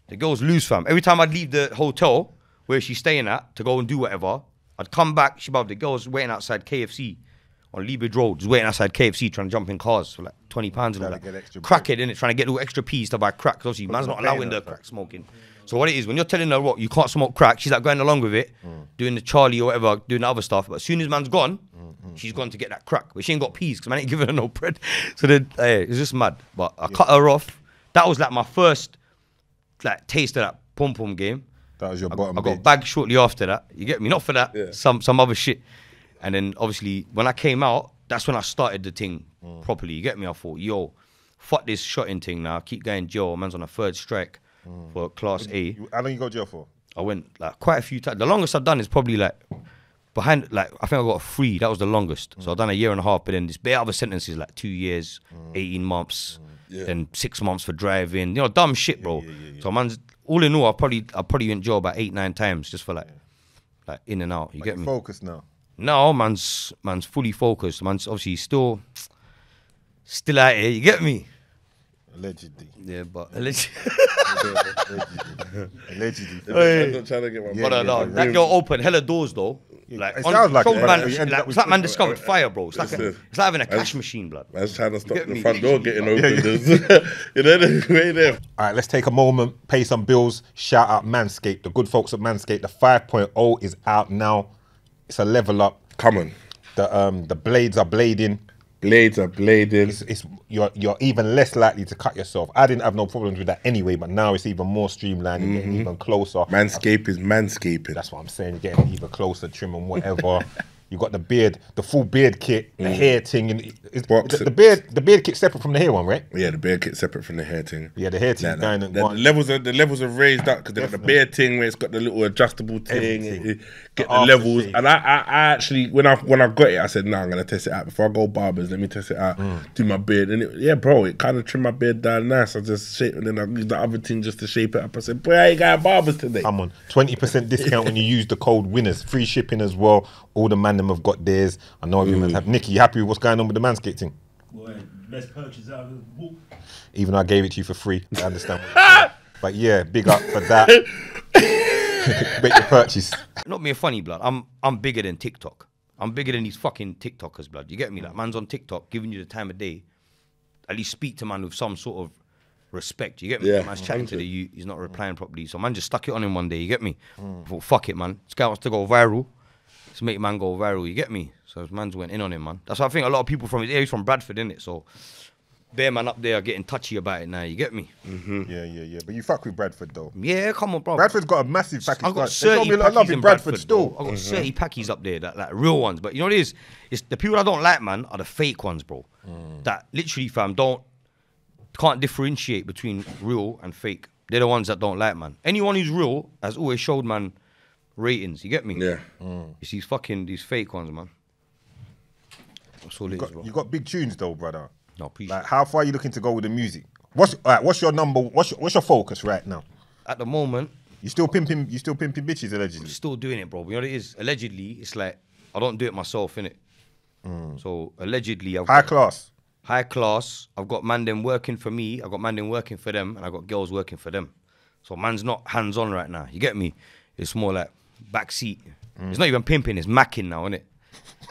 the girl's loose, fam. Every time I'd leave the hotel where she's staying at to go and do whatever, I'd come back. The girl's waiting outside KFC on Leebridge Road, just waiting outside KFC trying to jump in cars for like £20 and all that. Crackhead, innit? Trying to get little extra peas to buy crack. Cause obviously, man's not allowing the crack smoking. So what it is, when you're telling her what, you can't smoke crack, she's like going along with it, doing the Charlie or whatever, doing the other stuff. But as soon as man's gone, she's gone to get that crack. But she ain't got peas because man ain't giving her no bread. So then, it's just mad. But I cut her off. That was like my first like taste of that pom-pom game. That was your bottom. I got bagged shortly after that. You get me? Not for that, some other shit. And then obviously when I came out, that's when I started the thing properly. You get me? I thought, yo, fuck this shotting thing now. Keep going jail. Man's on a 3rd strike for Class A. How long you go to jail for? I went like quite a few times. The longest I've done is probably like behind, like I think I got 3. That was the longest. So I've done a 1.5 years. But then this bare other sentences like 2 years, 18 months, then 6 months for driving. You know, dumb shit, bro. So man's all in all, I probably went jail about 8-9 times just for like in and out. You get me? Focused now. No, man's fully focused. Man's obviously still out here. You get me? Allegedly. Yeah, but allegedly. Allegedly. I'm not trying to get my But no, that girl opened hella doors though. Like, it sounds like it, man, it's like man discovered fire, bro. It's like having a cash machine, blood. Man's trying to stop the front door getting opened. You know, way there. All right, let's take a moment, pay some bills. Shout out Manscaped, the good folks at Manscaped. The 5.0 is out now. It's a level up. Come on. The blades are blading. Blades are blading. You're even less likely to cut yourself. I didn't have no problems with that anyway, but now it's even more streamlined and getting even closer. Manscape is manscaping. That's what I'm saying. You're getting even closer, trimming whatever. You got the beard, the full beard kit, the hair thing. And the beard kit separate from the hair one, right? Yeah, the beard kit separate from the hair thing. Yeah, the hair thing. The levels are raised up because they got the beard thing where it's got the little adjustable thing. Get the levels. And I actually, when I got it, I said, nah, I'm gonna test it out before I go barbers. Let me test it out. Do my beard, and it kind of trimmed my beard down nice. I just shaped, and then I used the other thing just to shape it up. I said, boy, I ain't got barbers today. Come on, 20% discount when you use the code winners. Free shipping as well. All the man them have got theirs. I know everyone have. Nicky, you happy with what's going on with the Manscaped thing? Well, best purchase out of the book. Even though I gave it to you for free, I understand. But yeah, big up for that. Make your purchase. Not being funny, blood. I'm bigger than TikTok. I'm bigger than these fucking TikTokers, blood. You get me? Like, man's on TikTok giving you the time of day. At least speak to man with some sort of respect. You get me? Yeah. Man's chatting to the youth. He's not replying properly. So man just stuck it on him one day. You get me? I thought, fuck it, man. This guy wants to go viral. Let's make man go viral. You get me? So man's went in on him, man. That's why I think a lot of people from his area, he's from Bradford, innit? So their man up there are getting touchy about it now. You get me? Yeah. But you fuck with Bradford though. Yeah, come on, bro. Bradford's got a massive package. I've got There's 30 a lot packies in in Bradford still. bro. I've got 30 packies up there, that like real ones. But you know what it is? It's the people I don't like, man, are the fake ones, bro. That literally, fam, can't differentiate between real and fake. They're the ones that don't like, man. Anyone who's real has always showed, man, ratings. You get me? Yeah. It's these fake ones, man. That's all it is, bro. You got big tunes though, brother. No, appreciate Like, how far are you looking to go with the music? What's your number? What's your focus right now? At the moment, You still pimping bitches allegedly. still doing it, bro. You know what it is? Allegedly, it's like I don't do it myself, innit? So allegedly, High class. high class. I've got man them working for me. I've got man them working for them, and I got girls working for them. So man's not hands on right now. You get me? It's more like backseat. It's not even pimping. It's macking now, innit?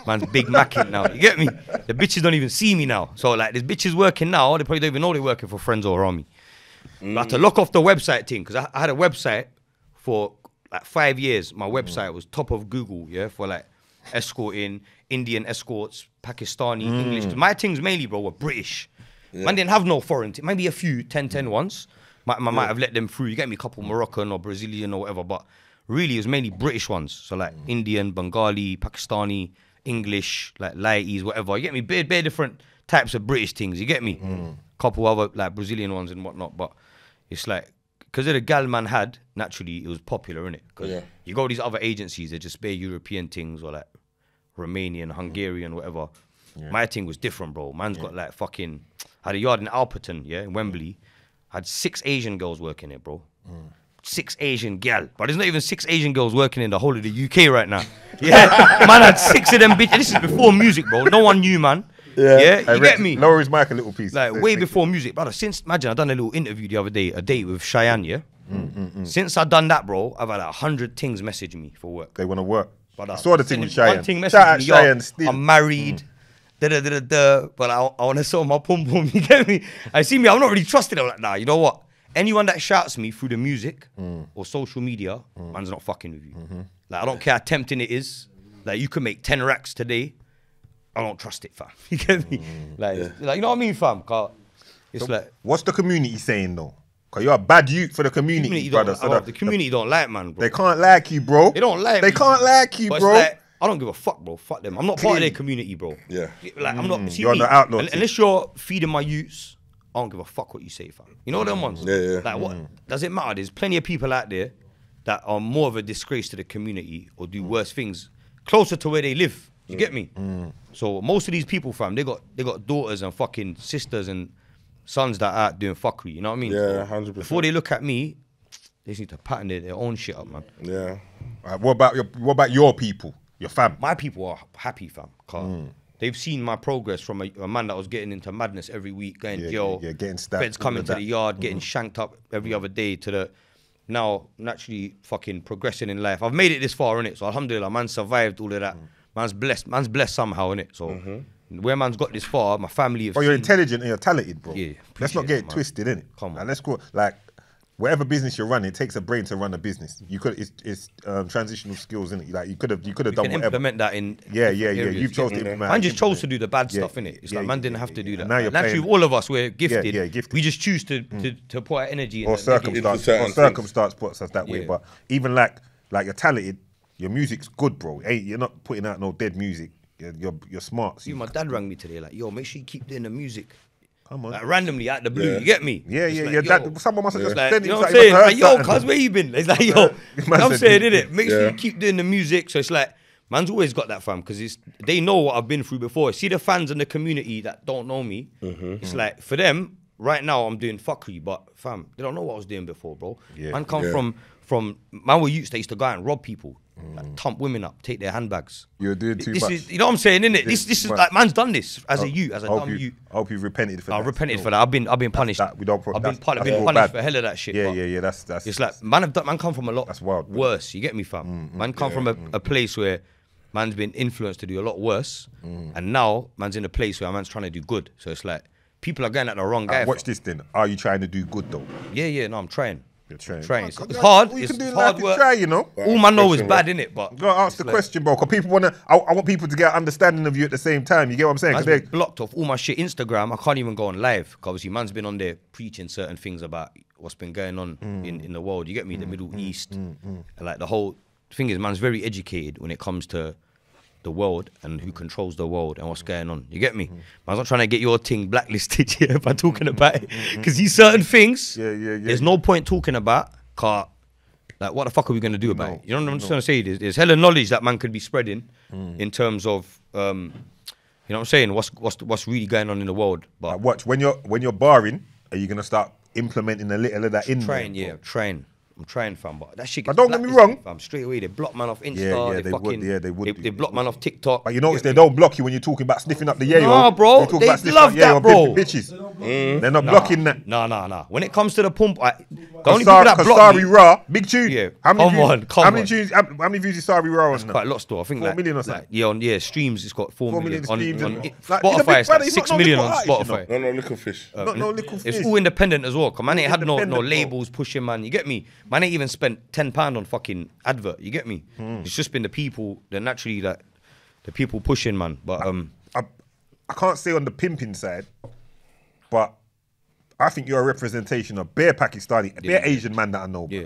Man's big macking now. You get me? The bitches don't even see me now. So like, there's bitches working now. They probably don't even know they're working for Frenzo Harami. I had to lock off the website thing because I had a website for like 5 years. My website was top of Google, yeah, for like escorting, Indian escorts, Pakistani, English. 'Cause my things mainly, bro, were British. Man didn't have no foreign, maybe a few 10 ones. Might have let them through. You get me? A couple Moroccan or Brazilian or whatever, but really it was mainly British ones. So like Indian, Bengali, Pakistani, English, like lighties, whatever. You get me? Bare different types of British things. You get me? Couple other like Brazilian ones and whatnot, but it's like because of the gal man had, naturally it was popular, innit? Because you go to these other agencies, they're just bare European things or like Romanian, Hungarian, whatever. My thing was different, bro. Man's got like fucking, had a yard in Alperton, yeah, in Wembley. Had 6 Asian girls working it, bro. 6 Asian gal. But there's not even 6 Asian girls working in the whole of the UK right now. Yeah, man had 6 of them bitches. This is before music, bro. No one knew, man. Yeah, you get me? Lower his mic a little piece. Like way before music, brother. Imagine I done a little interview the other day, a date with Cheyenne, yeah? Since I done that, bro, I've had 100 things message me for work. They want to work. Brother, I saw the thing with Cheyenne. One thing Shout messaged out me, Cheyenne yo, still. I'm married. But I want to sell my pum pum. You get me? I see me. I'm not really trusted. I'm like, nah. You know what? Anyone that shouts me through the music or social media, man's not fucking with you. Like I don't care how tempting it is. Like you can make 10 racks today. I don't trust it, fam. You get me? Like you know what I mean, fam? It's like What's the community saying though? Cause you're a bad youth for the community, brother. So the community don't like, man, bro. they can't like you, bro. They don't like They me. can't like you, But bro. it's like, I don't give a fuck, bro. Fuck them. I'm not part of their community, bro. Yeah. Like I'm not. See You're on me, the outlaw team. unless you're feeding my youths, I don't give a fuck what you say, fam. You know them ones? Yeah. Like what? Does it matter? There's plenty of people out there that are more of a disgrace to the community or do worse things closer to where they live. You get me? So most of these people, fam, they got daughters and fucking sisters and sons that are out doing fuckery. You know what I mean? Yeah, So 100%. before they look at me, they just need to pattern their own shit up, man. Yeah. What about your people, your fam? My people are happy, fam. 'Cause they've seen my progress from a man that was getting into madness every week, going, getting stabbed, feds coming all of to that. the yard, getting shanked up every other day to the now naturally fucking progressing in life. I've made it this far, innit? So alhamdulillah, man survived all of that. Man's blessed somehow, innit? So where man's got this far, my family have Well, you're seen- intelligent and you're talented, bro. Yeah, Let's not appreciate get it, it man. twisted, innit? Come on. And let's go like whatever business you're running, it takes a brain to run a business. You could it's transitional skills, innit? Like you could have You done can whatever. implement that in Yeah. different areas, You've you chose get to me? implement. Man just chose to do the bad Yeah. stuff, innit? It's Yeah, like man yeah, didn't yeah, have to do yeah. that. Now you're Naturally, playing- all of us, we're gifted. yeah, gifted. We just choose to put our energy in or the negative. circumstance certain or things. circumstance puts us that way. Yeah. But even like you're talented, your music's good, bro. You're not putting out no dead music. You're smart. So See, my dad rang me today, like, yo, make sure you keep doing the music. come on. Like, randomly out the blue, Yeah. you get me? Yeah, It's yeah, like, yeah. yo, That, someone must have just like, sent you him know what I'm something. saying? He must Like, yo, have heard cuz, where you been? It's like, yo, Man I'm said, saying, innit? Make sure Yeah. you keep doing the music. So it's like, man's always got that, fam, because they know what I've been through before. See the fans in the community that don't know me, it's like, for them, right now, I'm doing fuckery, but fam, they don't know what I was doing before, bro. Yeah. Man come Yeah. from man were youths that used to go out and rob people, like, thump women up, take their handbags. You're doing too This much. is, you know what I'm saying, innit? This is much. like, man's done this as a youth, as a I hope dumb you- youth. I hope you've repented for that. I repented still. for that. I've been punished. That we don't. I've been that's punished all bad. for hell of that shit. Yeah, but yeah. That's. It's like man come from a lot That's wild, bro. worse. You get me, fam? Man come from a place where man's been influenced to do a lot worse, and now man's in a place where man's trying to do good. So it's like people are going at the wrong guy. Watch this then. Are you trying to do good though? Yeah, no, I'm trying. You're trying. It's hard. All you It's can do in hard life work. is try, you know. All man know is bad, innit? But You gotta ask the question, bro. Because people wanna. I want people to get an understanding of you at the same time. You get what I'm saying? 'Cause man's been blocked off all my shit. Instagram, I can't even go on live. 'Cause obviously, man's been on there preaching certain things about what's been going on in the world. You get me? The Middle East. And like the whole thing is, man's very educated when it comes to the world and who controls the world and what's going on. You get me? Man's not trying to get your thing blacklisted here by talking about it. Because these certain things, there's no point talking about. Car, like, what the fuck are we gonna do about it? You know what I'm just trying to say? There's hella knowledge that man could be spreading in terms of, you know what I'm saying? What's really going on in the world? But watch when you're barring. Are you gonna start implementing a little of that in there? I'm trying, fam, but that shit. But don't get me wrong. Fam, straight away they block man off Insta. They would. They block man off TikTok. But you notice they don't block you when you're talking about sniffing up the yayo. Nah, bro, they love that, bro. Bitches. They're not blocking that. Nah. When it comes to the pump, the only people that block me. Ra, big tune. Yeah, How many How many views is Sari Ra on? Quite a lot still. I think 4 million or something. Yeah, streams. It's got 4 million. On streams. Spotify, it's like 6 million on Spotify. No little fish. Not no little fish. It's all independent as well. Cause man ain't had no Independent, bro. labels pushing, man. You get me? Man ain't even spent £10 on fucking advert. You get me? It's just been the people. They're naturally like the people pushing, man. But I can't say on the pimping side, but I think you're a representation of bare Pakistani, bare Asian man that I know. Yeah.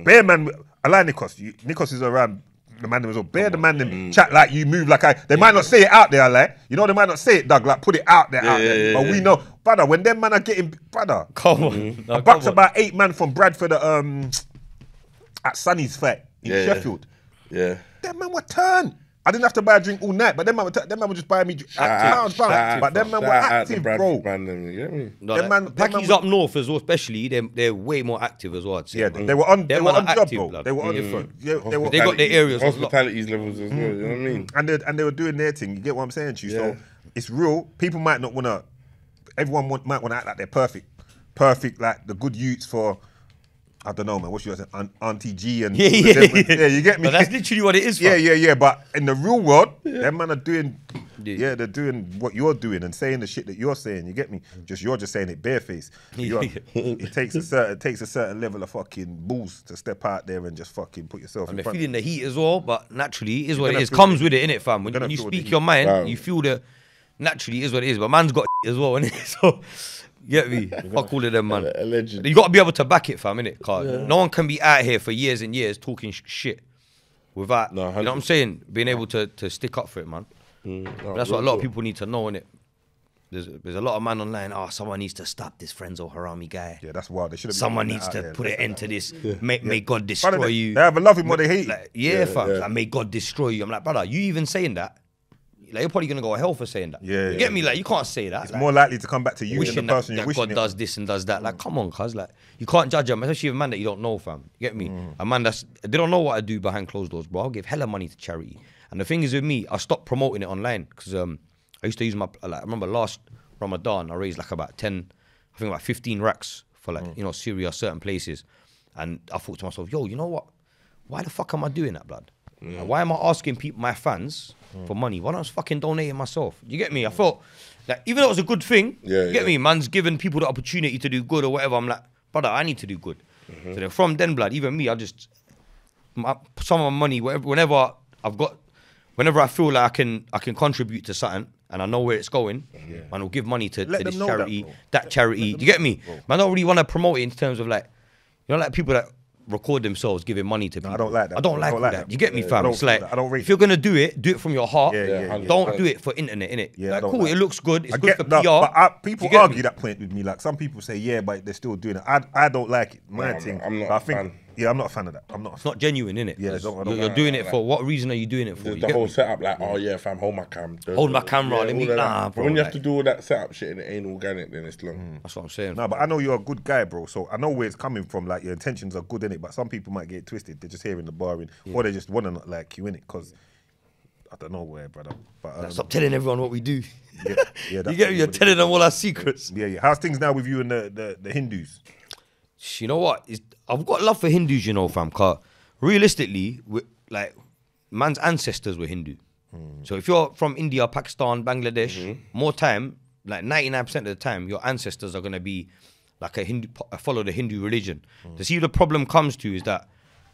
Bare man. I like Nikos. Nikos is around. The man as well. Bare the man them chat like you, move like I. They might not say it out there, like you know. They might not say it, Doug. Like put it out there, but we know, brother. When them man are getting, brother, come on. I bucked about 8 man from Bradford at Sonny's fight in Sheffield. Yeah. Them man were turned. I didn't have to buy a drink all night, but them man would just buy me pounds. But them man were active, bro. You get me? No, Packies up north as well, especially they're way more active as well. I'd say. Yeah, they were on job, active, bro. blood. They were on. They got their areas. Hospitalities levels as well. You know what I mean? And they were doing their thing. You get what I'm saying to you? So it's real. People might not want to. Everyone might want to act like they're perfect, like the good youths for. I don't know, man. What should I say? Auntie G and yeah. You get me? But that's literally what it is. Yeah. But in the real world, them man are doing. Yeah, they're doing what you're doing and saying the shit that you're saying. You get me? You're just saying it barefaced. It takes a certain level of fucking balls to step out there and just fucking put yourself. And in they're front. feeling the heat as well, but naturally, it is what it is. feel Comes the with it, innit, fam? When you speak your mind, you feel the. Naturally, it is what it is. But man's got as well, innit? So. Get me? Fuck all of them, man. Allegedly. You got to be able to back it, fam, innit? No one can be out here for years and years talking shit without, you know what I'm saying? Being able to stick up for it, man. That's what a lot of people need to know, innit? There's a lot of man online, someone needs to stop this Frenzo Harami guy. Yeah, that's wild. They should have. Someone needs to put an end to this. May God destroy you. They either love him or they hate him. Fam. Like, may God destroy you. I'm like, brother, you even saying that? Like, you're probably gonna go to hell for saying that. You get me? Like, you can't say that. It's more likely to come back to you than the wishing person that you're wishing God does this and does that. Like, come on, cuz. Like, you can't judge a man, especially a man that you don't know, fam. You get me? A man they don't know what I do behind closed doors, bro. I'll give hella money to charity. And the thing is with me, I stopped promoting it online because I used to use my, I remember last Ramadan, I raised like about 15 racks for like, Syria, certain places. And I thought to myself, yo, you know what? Why the fuck am I doing that, blood? Like, why am I asking people, my fans, for money? Why don't I just fucking donate it myself? You get me? I felt like, even though it was a good thing, you get me? Man's giving people the opportunity to do good or whatever. I'm like, brother, I need to do good. So then from then, blood, even me, some of my money, whenever I feel like I can contribute to something and I know where it's going, and I'll give money to this charity, that charity. Do you get me? Man, I don't really want to promote it in terms of like, like people that record themselves giving money to people. I don't like that. I don't like that. You get me, fam? It's like, I don't rate if you're gonna do it from your heart. Don't do it for internet, innit? Yeah, like, cool, it looks good. It's good for PR. But people argue that point with me. Like, some people say, yeah, but they're still doing it. I don't like it. My thing. I'm not a fan. Yeah, I'm not a fan of that. It's not genuine, innit? Yeah, you're doing it for what reason are you doing it for? The whole setup, like, fam, hold my cam. Hold my camera. Let me, bro. But when you have to do all that setup shit and it ain't organic, then it's long. That's what I'm saying. No, but I know you're a good guy, bro. So I know where it's coming from. Like, your intentions are good, innit? But some people might get it twisted. They're just hearing the barring, or they just want to not like you, innit? Because I don't know where, brother. But stop telling everyone what we do. Yeah, you get me? You're telling them all our secrets. Yeah. How's things now with you and the Hindus? You know what? I've got love for Hindus, fam. Cause realistically, like, man's ancestors were Hindu. So if you're from India, Pakistan, Bangladesh, more time, like 99% of the time, your ancestors are gonna be like follow the Hindu religion. To see the problem comes to is that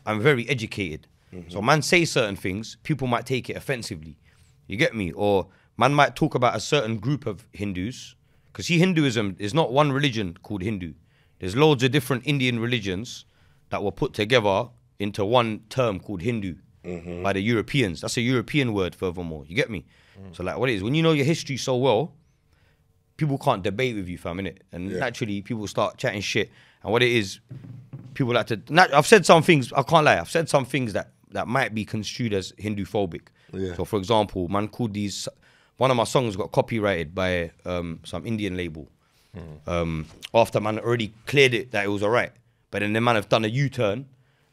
I'm very educated. So man say certain things, people might take it offensively. You get me? Or man might talk about a certain group of Hindus. Because see, Hinduism is not one religion called Hindu. There's loads of different Indian religions that were put together into one term called Hindu by the Europeans. That's a European word, furthermore. You get me? So like what it is, when you know your history so well, people can't debate with you, fam, innit? And naturally, people start chatting shit. And what it is, people like to... I've said some things, I can't lie, I've said some things that might be construed as Hindu-phobic. Yeah. So for example, man called these... One of my songs got copyrighted by some Indian label. After man already cleared it that it was all right. But then the man have done a U-turn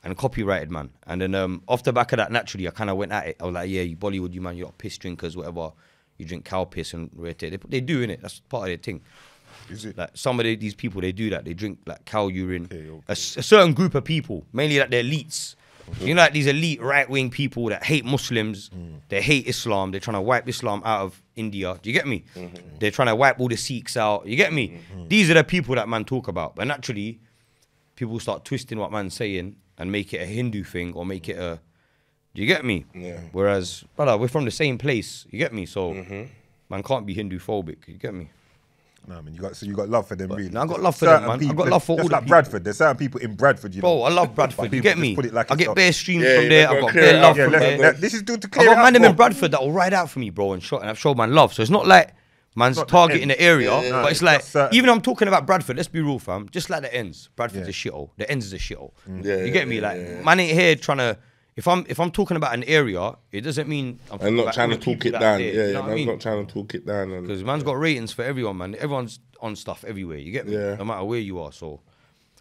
and copyrighted, man. And then off the back of that, naturally, I kind of went at it. I was like, yeah, you Bollywood, you man, you're piss drinkers, whatever. You drink cow piss and they do, innit? That's part of their thing. Is it? Like some of these people, they do that. They drink like cow urine. Okay. A certain group of people, mainly like the elites. You know, like these elite right-wing people that hate Muslims, they hate Islam, they're trying to wipe Islam out of India. Do you get me? They're trying to wipe all the Sikhs out. You get me? These are the people that man talk about. But naturally, people start twisting what man's saying and make it a Hindu thing or make it a... Do you get me? Yeah. Whereas, brother, we're from the same place. You get me? So, man can't be Hindu-phobic. You get me? No, man, you got love for them, really. No, I got love for them, man. I got love for all the like people. Bradford. There's certain people in Bradford, you know. Bro, I love Bradford. You get me? Like I get bare streams from there. I got bare love from there. This is to clear I got man in Bradford that will ride out for me, bro, and I've showed man love. So it's not like man's targeting the area, but it's like, even I'm talking about Bradford, let's be real, fam. Just like the ends. Bradford's a shithole. The ends is a shithole. You get me? Like, man ain't here trying to... If I'm talking about an area, it doesn't mean I'm not trying to talk it down. Yeah, man's not trying to talk it down. Because man's got ratings for everyone, man. Everyone's on stuff everywhere. You get me? No matter where you are. So,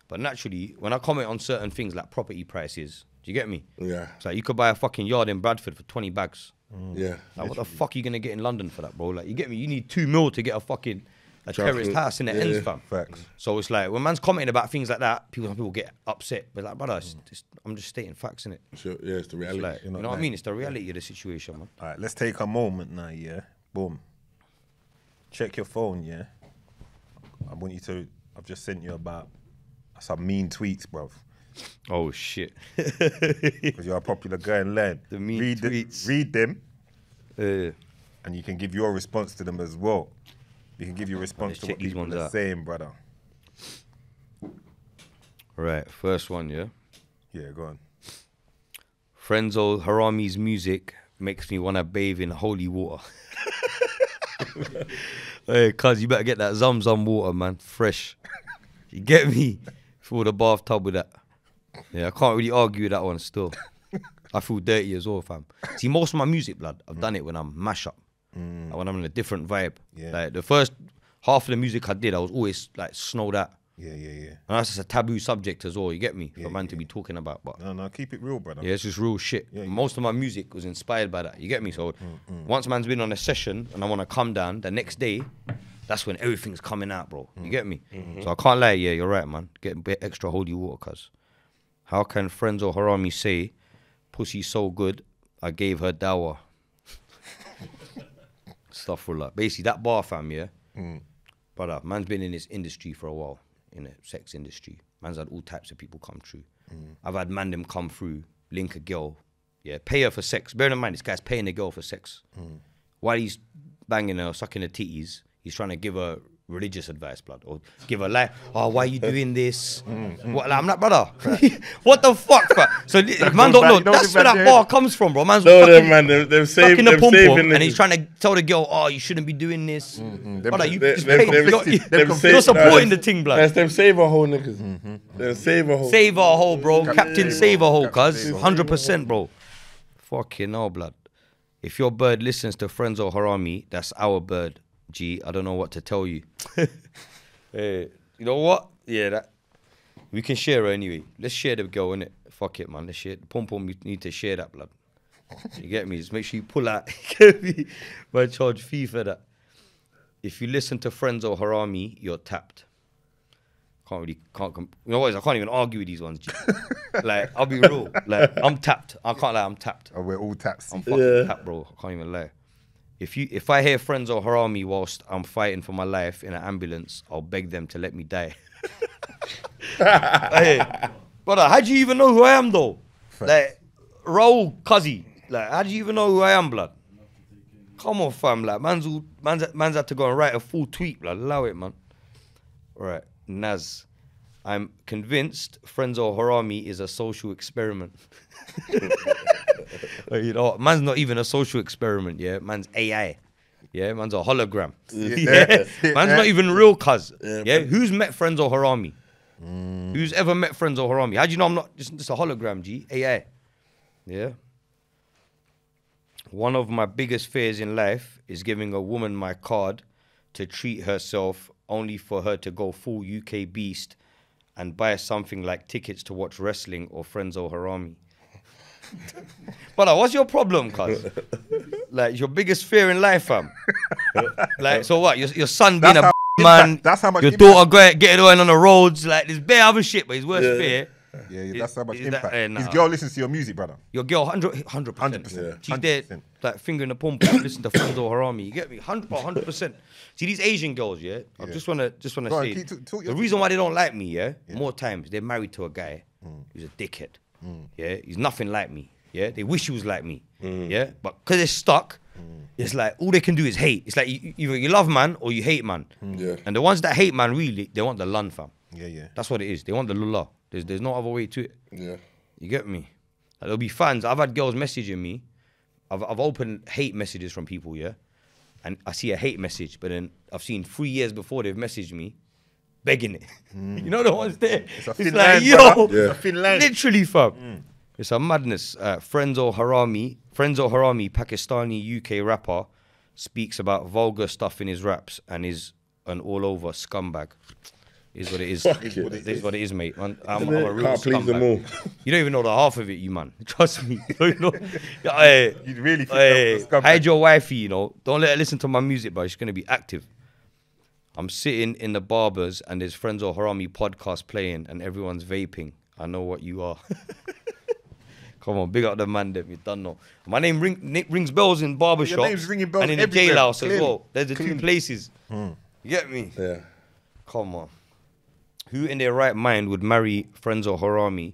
but naturally, when I comment on certain things like property prices, do you get me? Yeah. It's like you could buy a fucking yard in Bradford for 20 bags. Yeah. Like what the fuck are you gonna get in London for that, bro? Like you get me? You need 2 mil to get a fucking terraced house in the ends, fam. Facts. So it's like when man's commenting about things like that, people get upset. But like, brother, I'm just stating facts, innit? Sure, yeah, it's the reality. Like, you know what I mean? It's the reality of the situation, man. All right, let's take a moment now, yeah? Boom. Check your phone, yeah? I've just sent you about some mean tweets, bruv. Oh, shit. Because you're a popular guy and lad. The mean tweets. Read them. And you can give your response to them as well. You can give your response to what people are saying, brother. Right, first one, yeah? Yeah, go on. Frenzo Harami's music makes me want to bathe in holy water. Hey, cuz, you better get that Zam water, man. Fresh. You get me? Fill the bathtub with that. Yeah, I can't really argue with that one still. I feel dirty as well, fam. See, most of my music, blood, I've done it when I'm mash up. Like when I'm in a different vibe. Yeah. Like the first half of the music I did, I was always like snowed out. Yeah. And that's just a taboo subject as well, you get me? For man to be talking about. But no, keep it real, brother. Yeah, it's just real shit. Yeah, most of my music was inspired by that, you get me? So once man's been on a session and I want to come down, the next day, that's when everything's coming out, bro. You get me? So I can't lie, yeah, you're right, man. Get a bit extra holy water, cuz. How can Frenzo Harami say, pussy so good, I gave her dower? Stuff for like. Basically, that bar, fam, yeah? Brother, man's been in this industry for a while, in the sex industry. Man's had all types of people come through. I've had man them come through, link a girl, yeah, pay her for sex. Bear in mind, this guy's paying the girl for sex. While he's banging her, sucking her titties, he's trying to give her religious advice, blood, or give her like, oh, why are you doing this? What, like, I'm like, brother, what the fuck, bro? So man don't know, that's where that bar comes from, bro. Man's they're saving the pom-pom, and he's trying to tell the girl, oh, you shouldn't be doing this. Brother, you're supporting the thing, blood. That's them save a hole, niggas. Them save a hole. Save a hole, bro. Captain Save a hole, cuz. 100%, bro. Fucking hell, blood. If your bird listens to Frenzo Harami, that's our bird. G, I don't know what to tell you. Hey, you know what? Yeah, that we can share her anyway. Let's share the girl, innit? Fuck it, man. Let's share. Pom-pom, you need to share that, blood. You get me? Just make sure you pull out. Get me? But charge fee for that. If you listen to Frenzo Harami, you're tapped. You know what? I can't even argue with these ones, G. Like, I'll be real. Like, I'm tapped. I can't lie, I'm tapped. Oh, we're all tapped. I'm fucking tapped, bro. I can't even lie. If I hear Frenzo Harami whilst I'm fighting for my life in an ambulance, I'll beg them to let me die. Hey, brother, how do you even know who I am though? Like Raul Kazi, like how do you even know who I am, blood? Come on, fam, like man's had to go and write a full tweet, blood. Allow it, man. Right, Naz. I'm convinced Frenzo Harami is a social experiment. You know what? Man's not even a social experiment, yeah? Man's AI. Yeah, man's a hologram. Yeah. Man's not even real, cuz. Yeah, who's met Frenzo Harami? Who's ever met Frenzo Harami? How do you know I'm not just a hologram, G? AI. Yeah. One of my biggest fears in life is giving a woman my card to treat herself only for her to go full UK beast and buy something like tickets to watch wrestling or Frenzo Harami. But what's your problem, cuz? Like, your biggest fear in life, fam? Like, so what? Your son being a man, that's how much your impact. daughter getting on the roads, like, there's bare other shit, but his worst fear... Yeah, that's how much is that- impact. nah. His girl listens to your music, brother. Your girl, 100%. 100%. She's there, 100%. like, fingering the pom-pom, listen to Frenzo Harami. You get me? 100%. See, these Asian girls, yeah? I just wanna Go on, say, talk the your reason why they don't like me, yeah? More times, they're married to a guy who's a dickhead. Yeah? He's nothing like me. Yeah? They wish he was like me. Yeah? But because they're stuck, it's like, all they can do is hate. It's like, either you love man or you hate man. Yeah. And the ones that hate man, really, they want the lun, fam. Yeah. That's what it is. They want the lula. There's no other way to it. Yeah. You get me? Like, there'll be fans. I've had girls messaging me. I've opened hate messages from people, yeah? And I see a hate message, but then I've seen 3 years before they've messaged me begging it. You know the ones there? It's a It's thin like, line, yo, brother. It's a thin line. literally, fam. It's a madness. Frenzo Harami, Pakistani UK rapper, speaks about vulgar stuff in his raps and is an all-over scumbag. Is what it is. Fuck it. It is what it is, mate. I'm a real Can't please them scumbag. all. You don't even know the half of it, you man. Trust me. You don't know. Hey, You really think hey, that was a scumbag? hide your wifey, you know. Don't let her listen to my music, but she's going to be active. I'm sitting in the barbers and there's Frenzo Harami podcast playing and everyone's vaping. I know what you are. Come on, big up the man that you done know. My name rings bells in barbershops name's ringing bells and in the everywhere, jailhouse as clearly. well. There's the two places. You get me? Yeah. Come on. Who in their right mind would marry Frenzo Harami?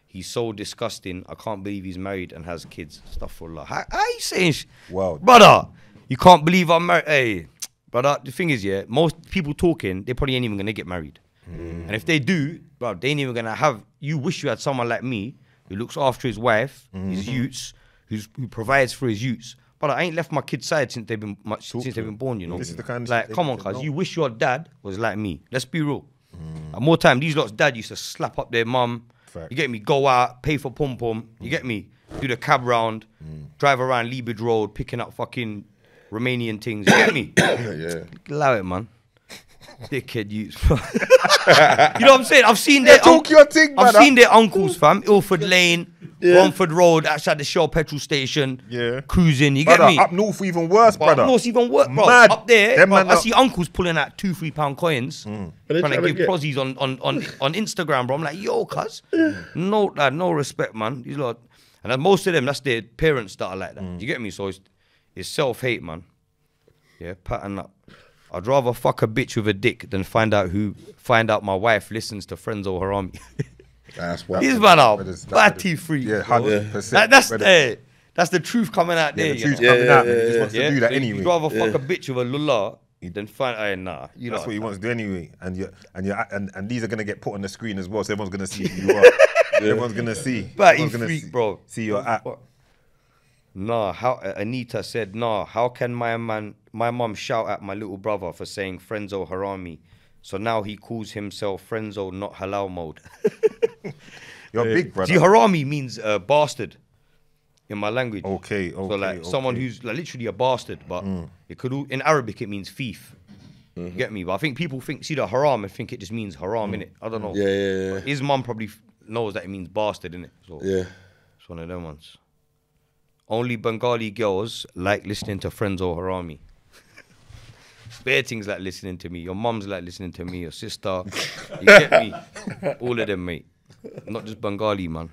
He's so disgusting. I can't believe he's married and has kids. Astaghfirullah. How you saying? Wow. Brother, you can't believe I'm married. Hey, brother, the thing is, yeah, most people talking, they probably ain't even going to get married. And if they do, bro, they ain't even going to have... You wish you had someone like me who looks after his wife, his youths, who provides for his youths. But I ain't left my kids' side since they've been born, you know. This is the kind of like, shit they come need on, to cuz, know. you wish your dad was like me. Let's be real. And more time, these lot's dad used to slap up their mum. Fact. You get me? Go out, pay for pom-pom. You get me? Do the cab round, drive around Liebig Road, picking up fucking Romanian things. You get me? Yeah. Allow it, man. Dickhead youths. You know what I'm saying? I've seen their talk your thing, I've brother. seen their uncles, fam. Ilford Lane, Romford Road, outside the Shell petrol station. Yeah. Cruising. You get Brother, me? up north even worse, But brother. up north even worse, bro. Mad. Up there, Them bro, man I are- see uncles pulling out £2, £3 coins, they trying trying to to give get- prozzies on Instagram, bro. I'm like, yo, cuz. No, lad, no respect, man. These lot, and then most of them, that's their parents that are like that. You get me? So it's self-hate, man. Yeah, pattern up. I'd rather fuck a bitch with a dick than find out my wife listens to Frenzo Harami. That's what. These man are Brothers, batty free. Yeah, bro. 100%. That's the truth coming out there. The you truth's know? coming out. He just wants to do that So anyway. You'd rather fuck a bitch with a lula than find. Nah, you That's know. what he wants to do anyway. And these are gonna get put on the screen as well, so everyone's gonna see who you are. Everyone's gonna see. Batty Everyone's gonna freak, bro. See your app. Nah, Anita said, nah, how can my mum shout at my little brother for saying Frenzo Harami? So now he calls himself Frenzo, not halal mode. You're big, brother. See, Harami means bastard in my language. Okay. So like someone who's like literally a bastard, but it could in Arabic it means thief. You get me? But I think people see the haram and think it just means haram, innit? I don't know. Yeah. But his mum probably knows that it means bastard, innit? So Yeah. it's one of them ones. Only Bengali girls like listening to Frenzo Harami. Bare things like listening to me. Your mum's like listening to me. Your sister. You get me? All of them, mate. Not just Bengali, man.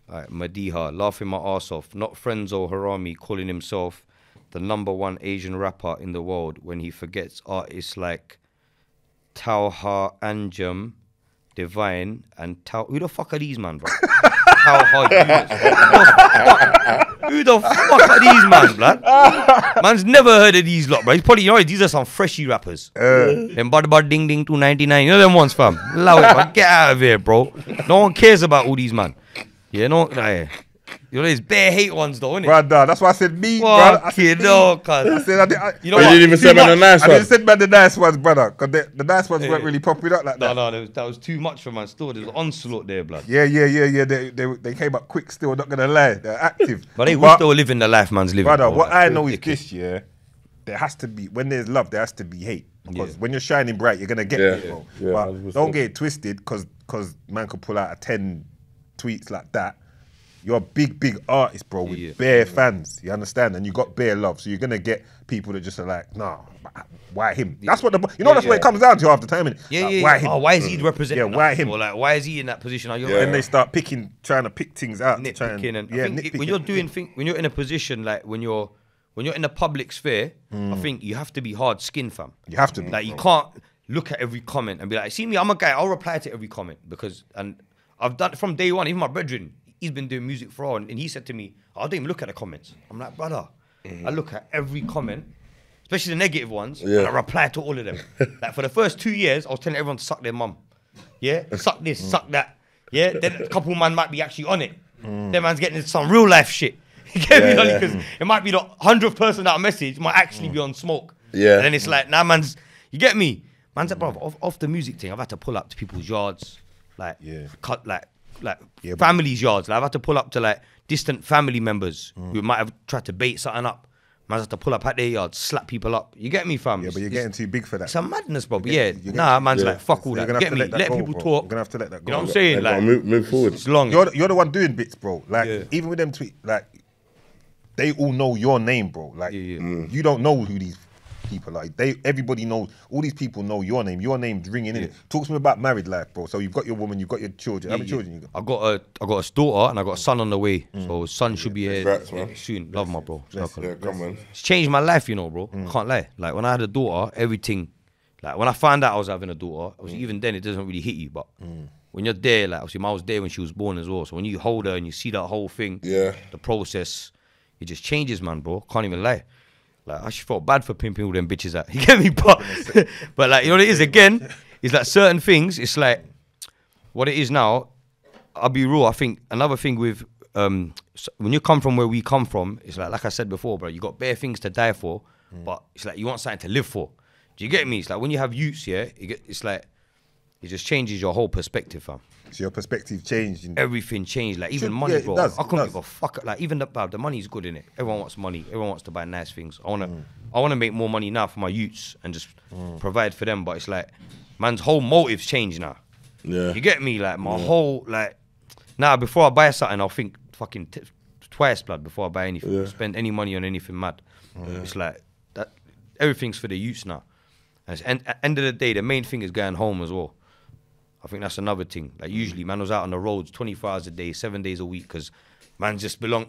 Alright, Madiha, laughing my ass off. Not Frenzo Harami calling himself the the #1 Asian rapper in the world when he forgets artists like Tauha Anjum, Divine, and who the fuck are these man, bro? Tauha Yunus. Who the fuck are these man, blood? Man's never heard of these lot, bro. He's probably, these are some freshy rappers. Them Bud Ding Ding 299. You know them ones, fam? Allow it, man. Get out of here, bro. No one cares about all these man. You know, there's bare hate ones though, innit? Brother, that's why I said me, bro. I said, you know what? You didn't even say man the nice ones. I didn't say man the nice ones, brother, because the nice ones weren't really popping up like that. No, that was too much for man. Still, there's onslaught there, blood. Yeah. They came up quick still, not going to lie. They're active. But they will still living the life man's living. Brother, what I know is this, there has to be, when there's love, there has to be hate. Because when you're shining bright, you're going to get it, bro. But don't get it twisted, because man could pull out a 10 tweets like that. You're a big artist, bro, with bare fans. You understand? And you got bare love. So you're going to get people that just are like, nah, why him? That's what that's what it comes down to half the time, innit? Why him? Oh, why is he representing why him? Or like, why is he in that position? Then they start trying to pick things out. Nitpicking. When you're when you're in a position, like when you're in the public sphere, I think you have to be hard skinned, fam. You have to be. Like, you can't look at every comment and be like, see me, I'm a guy, I'll reply to every comment. And I've done it from day one. Even my brethren, he's been doing music for all, and he said to me, I don't even look at the comments. I'm like, brother, I look at every comment, especially the negative ones, and I reply to all of them. Like, for the first 2 years, I was telling everyone to suck their mum. Yeah? Suck this, suck that. Yeah? Then a couple man might be actually on it. That man's getting some real life shit. You get me? Because it might be the 100th person that I message might actually be on smoke. Yeah. And then it's like, nah, man's, you get me? Man's like, brother, off the music thing, I've had to pull up to people's yards, cut, family's yards. Like, I've had to pull up to like distant family members who might have tried to bait something up. Man's had to pull up at their yards, slap people up. You get me, fam? Yeah, but you're getting too big for that. It's a madness, bro. Man's like, fuck all that. Get me? Let people talk. You're gonna have to let that go. You know what I'm saying? Like, move forward. It's long. You're the one doing bits, bro. Like, even with them tweets, like, they all know your name, bro. Like, you don't know who these people are. Everybody knows. All these people know your name. Your name's ringing in. Talk to me about married life, bro. So you've got your woman, you've got your children. How many children you got? I got a daughter and I got a son on the way. So son should be here soon. Love my bro. Come on. It's changed my life, you know, bro. Can't lie. Like, when I had a daughter, everything. Like, when I found out I was having a daughter, obviously even then it doesn't really hit you, but when you're there, like, obviously I was there when she was born as well. So when you hold her and you see that whole thing, the process, it just changes, man, bro. Can't even lie. Like, I actually felt bad for pimping all them bitches out. You get me? But like, you know what it is, again, is like certain things, it's like, what it is now, I'll be real, I think another thing with, when you come from where we come from, it's like I said before, bro, you got bare things to die for, but it's like you want something to live for. Do you get me? It's like when you have youths, it's like, it just changes your whole perspective, fam. So your perspective changed. Everything changed. Like, even money, bro. I couldn't give a fuck. Like, even the money's good, innit? Everyone wants money. Everyone wants to buy nice things. I wanna make more money now for my youths and just provide for them. But it's like, man's whole motives change now. Yeah. You get me? Like, my whole, like, now before I buy something, I'll think fucking twice, blood, before I buy anything. Spend any money on anything mad. It's like, that. Everything's for the youths now. And at the end of the day, the main thing is going home as well. I think that's another thing. Like, usually, man was out on the roads 24 hours a day, 7 days a week, because man belong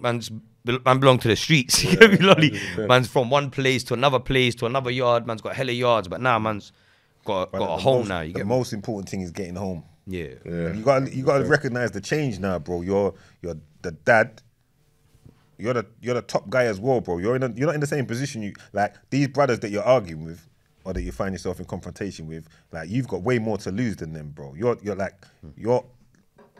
to the streets. You get me, lolly? Man's from one place to another yard. Man's got hella yards, but now man's got a home now. You get the most important thing is getting home. Yeah. You got to recognize the change now, bro. You're the dad. You're the top guy as well, bro. You're not in the same position. Like, these brothers that you're arguing with, or that you find yourself in confrontation with, like, you've got way more to lose than them, bro. You're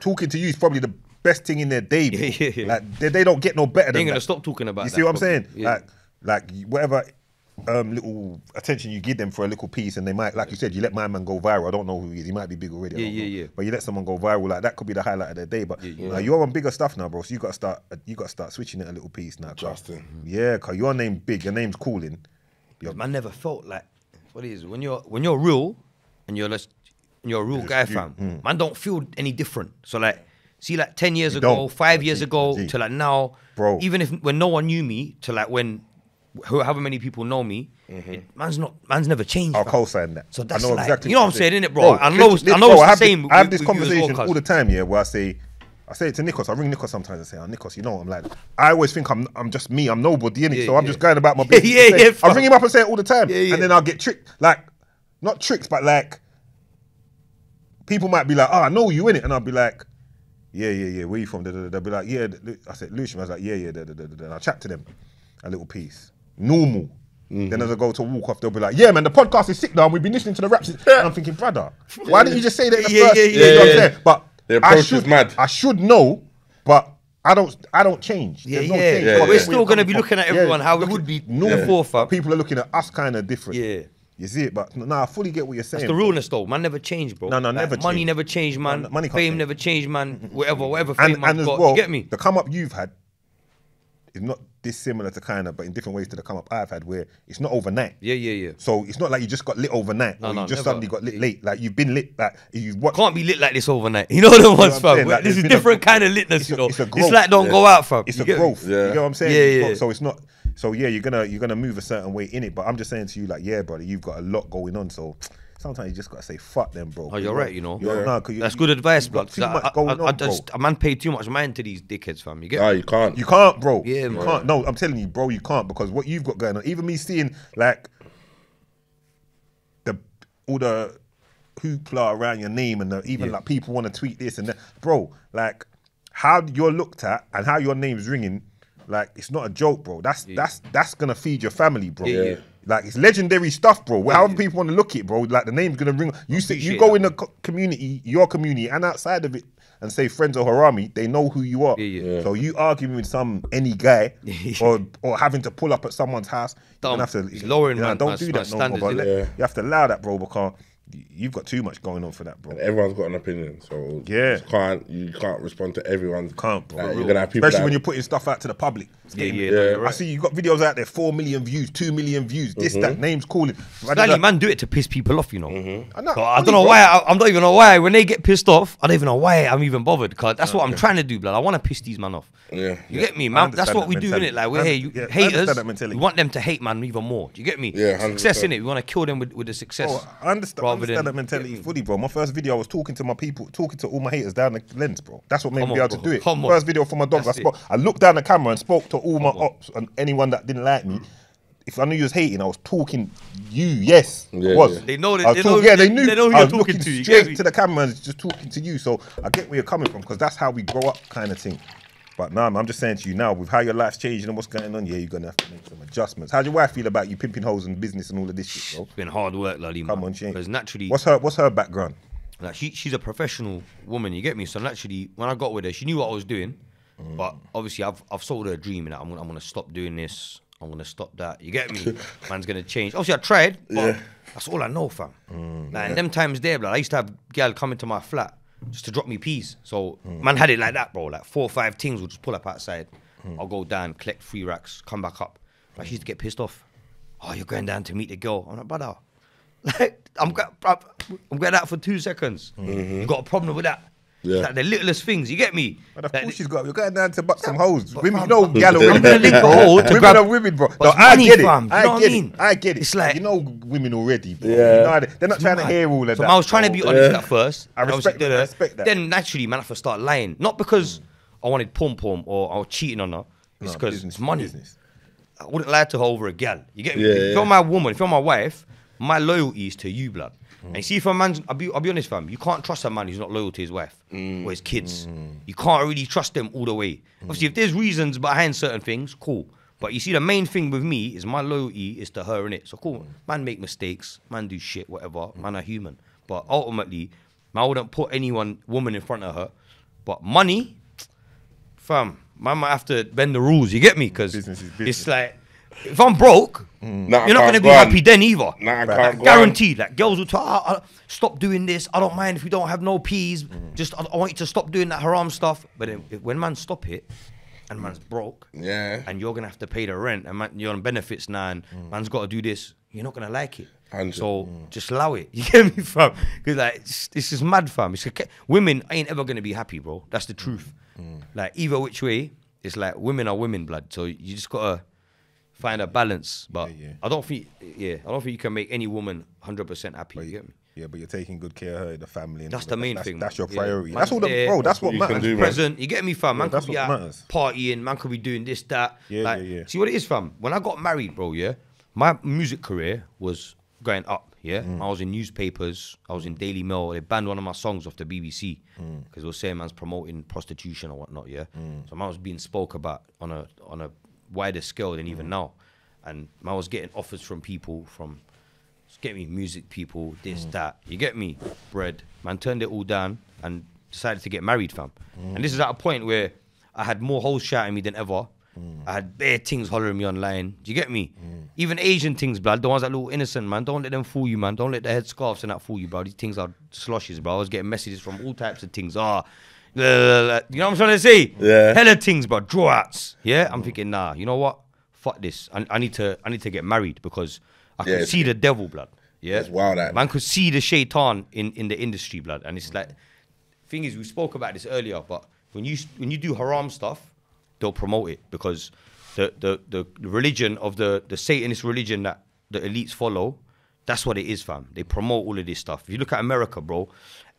talking to you is probably the best thing in their day, bro. Like, they don't get no better than that. They ain't gonna stop talking about that. You see what I'm saying? Yeah. Like whatever little attention you give them for a little piece, and they might, like you said, you let my man go viral. I don't know who he is. He might be big already. But you let someone go viral, like, that could be the highlight of their day. But you're on bigger stuff now, bro. So you got to start switching it a little piece now. Justin. Yeah, cause your name's big. Your name's calling. Man never felt like. What it is, when you're real and you're a real guy, fam, man don't feel any different. So, like, see, like 10 years ago, 5 years ago, to like now, bro, even when no one knew me, to like when however many people know me, man's never changed. I'll co-sign that. So that's I know like, exactly, you know what I'm saying, innit, bro? I know it's I the same. have this conversation all the time, where I say, I say it to Nikos. I ring Nikos sometimes and say, "Oh, Nikos, you know what I'm like." I always think I'm just me. I'm nobody in it, so I'm just going about my business. I ring him up and say it all the time, and then I'll get tricked. Like, not tricks, but like, people might be like, "Oh, I know you in it," and I'll be like, "Yeah. Where you from?" They'll be like, "Yeah." I said, "Lucian." I was like, "Yeah." And I chat to them a little piece, normal. Then as I go to walk off, they'll be like, "Yeah, man, the podcast is sick now. And we've been listening to the raps." And I'm thinking, brother, why didn't you just say that in the first? You know what I'm saying? But the approach is mad. I should know, but I don't change. There's no change. We're still going to be looking at everyone how it would be before, fam. People are looking at us kind of different. Yeah. You see it, but I fully get what you're saying. It's the realness though. Man never changed, bro. No, never Money changed. never changed, man. Money can't Fame change. never changed, man. Whatever fame And I've as got. well, You get me? the come up you've had is not dissimilar to kind of, but in different ways to the come up I've had, where it's not overnight. Yeah. So it's not like you just got lit overnight, or you just suddenly got lit late. Like you've been lit, like you've watched. Can't be lit like this overnight. You know what I'm saying? fam? Like, This is there's been different kind of litness, you know. It's a It's growth. like don't go out, fam. It's You a get me? growth. You get what I'm saying? Yeah. So it's not. So yeah, you're gonna move a certain way in it. But I'm just saying to you, like, yeah, brother, you've got a lot going on. So sometimes you just gotta say fuck them, bro. Oh, you're right, you know. That's good advice, you've blood. got too much going on, bro. A man paid too much mind to these dickheads, fam. You get Nah, me? you can't. You can't, bro. Yeah, you man. can't. No, I'm telling you, bro, you can't, because what you've got going on, even me seeing like all the hoopla around your name and even like people want to tweet this and that, bro. Like how you're looked at and how your name's ringing, like it's not a joke, bro. That's gonna feed your family, bro. Yeah. Like it's legendary stuff, bro. However people want to look at it, bro. Like the name's gonna ring. You see, you go in the community, your community, and outside of it, and say Frenzo Harami, they know who you are. Yeah. So you arguing with any guy or having to pull up at someone's house, you don't have to. It's lowering, man. Don't do that, no more. You have to allow that, bro, because you've got too much going on for that, bro. And everyone's got an opinion, so you can't respond to everyone. Can't, bro. Like, you're gonna have people, especially when you're putting stuff out to the public. Yeah. I see you got videos out there, 4 million views, 2 million views. This, that, names calling. Slightly, man, do it to piss people off, you know. I know, So I don't know why. I'm not even know why. When they get pissed off, I don't even know why I'm even bothered. Cause that's what I'm trying to do, blood. I want to piss these man off. Yeah. You get me, man? That's what we do, innit? Like we're haters. We We want them to hate, man, even more. Do you get me? Yeah, 100%. Success in it. We want to kill them with the success. Oh, I understand that mentality fully, bro. My first video, I was talking to my people, talking to all my haters down the lens, bro. That's what made me be able to do it. First video for my dogs, I looked down the camera and spoke to all my ops and anyone that didn't like me. If I knew you was hating, I was talking you. Yes, I was. They know that. They knew. They know who I you're was talking looking to. You straight get me? to the camera and just talking to you. So I get where you're coming from, because that's how we grow up, kind of thing. But nah, I'm just saying to you now, with how your life's changing and what's going on, yeah, you're gonna have to make some adjustments. How's your wife feel about you pimping hoes and business and all of this shit, bro? It's been hard work, Lali, man. Come on, change. Because naturally, What's her background? like she's a professional woman. You get me? So naturally, when I got with her, she knew what I was doing. But obviously, I've sold her a dream, and I'm gonna stop doing this. I'm gonna stop that. You get me? Man's gonna change. Obviously, I tried, but that's all I know, fam. Like, and them times there, blood, I used to have girl come into my flat just to drop me peas. So man had it like that, bro. Like 4 or 5 things would just pull up outside. I'll go down, collect 3 racks, come back up. Like, she used to get pissed off. Oh, you're going down to meet the girl. I'm like, brother, like, I'm going out for 2 seconds. You got a problem with that? Yeah. Like the littlest things, you get me? But of Like, course she's got. You're going down to butt some hoes. but Women, fam, you know, gal are I'm gonna link a hole to women grab- are women, bro. But No, it's I money, get it. fam. You know I what get I mean? it. I get it. It's like- you know, women already, bro. Yeah. You know, they're not trying to hear all of So that. I was trying to be honest at first. I and obviously respect that. Then naturally, man, I have to start lying. Not because I wanted pom or I was cheating on her. It's because business, it's money. business. I wouldn't lie to her over a gal. You get me? Yeah, If you're my woman, if you're my wife, my loyalty is to you, blood. And see, if a man's, I'll be honest, fam, you can't trust a man who's not loyal to his wife or his kids. You can't really trust them all the way. Obviously, if there's reasons behind certain things, cool. But you see, the main thing with me is my loyalty is to her, innit? So cool. Man make mistakes, man do shit, whatever. Man are human. But ultimately, I wouldn't put woman in front of her. But money, fam, man might have to bend the rules. You get me? Because Business is business. it's like, if I'm broke, Nah, you're not I going to can't be go on. happy then either. Nah, I Like, can't go guaranteed. Like, girls will tell, stop doing this. I don't mind if we don't have no peas. Just, I want you to stop doing that haram stuff. But then, when man stop it, and man's broke, Yeah. and you're going to have to pay the rent, and man, you're on benefits now, and man's got to do this, you're not going to like it. 100. So just allow it. You get me, fam? Because like, this is mad, fam. Women ain't ever going to be happy, bro. That's the truth. Like, either which way, it's like women are women, blood. So you just got to find a balance. But I don't think you can make any woman 100% happy. You get me? Yeah, but you're taking good care of her, the family. And That's the main thing. That's your Yeah. priority. Man's That's all, there. bro. That's what you can matters. do, man. Present, you get me, fam. Man that's could be what out matters. partying, man could be doing this, that. Yeah, like, yeah. See what it is, fam. When I got married, bro, yeah, my music career was going up. Yeah, I was in newspapers, I was in Daily Mail. They banned one of my songs off the BBC because they were saying man's promoting prostitution or whatnot. Yeah, so man was being spoke about on a wider scale than even now, and man was getting offers from people from. Get me music people, this, that. You get me? Bread. Man turned it all down and decided to get married, fam. And this is at a point where I had more hoes shouting me than ever. I had bare things hollering me online. Do you get me? Even Asian things, blood. The ones that look innocent, man. Don't let them fool you, man. Don't let the headscarves and that fool you, bro. These things are sloshes, bro. I was getting messages from all types of things. You know what I'm trying to say? Yeah. Hella things, bro. Drawouts. Yeah? I'm thinking, nah, you know what? Fuck this. I need to get married because I could see the devil, blood. Yeah, That's wild, that. man could see the shaitan in the industry, blood. And it's like, thing is, we spoke about this earlier, but when you do haram stuff, they'll promote it because the religion of the Satanist religion that the elites follow, that's what it is, fam. They promote all of this stuff. If you look at America, bro,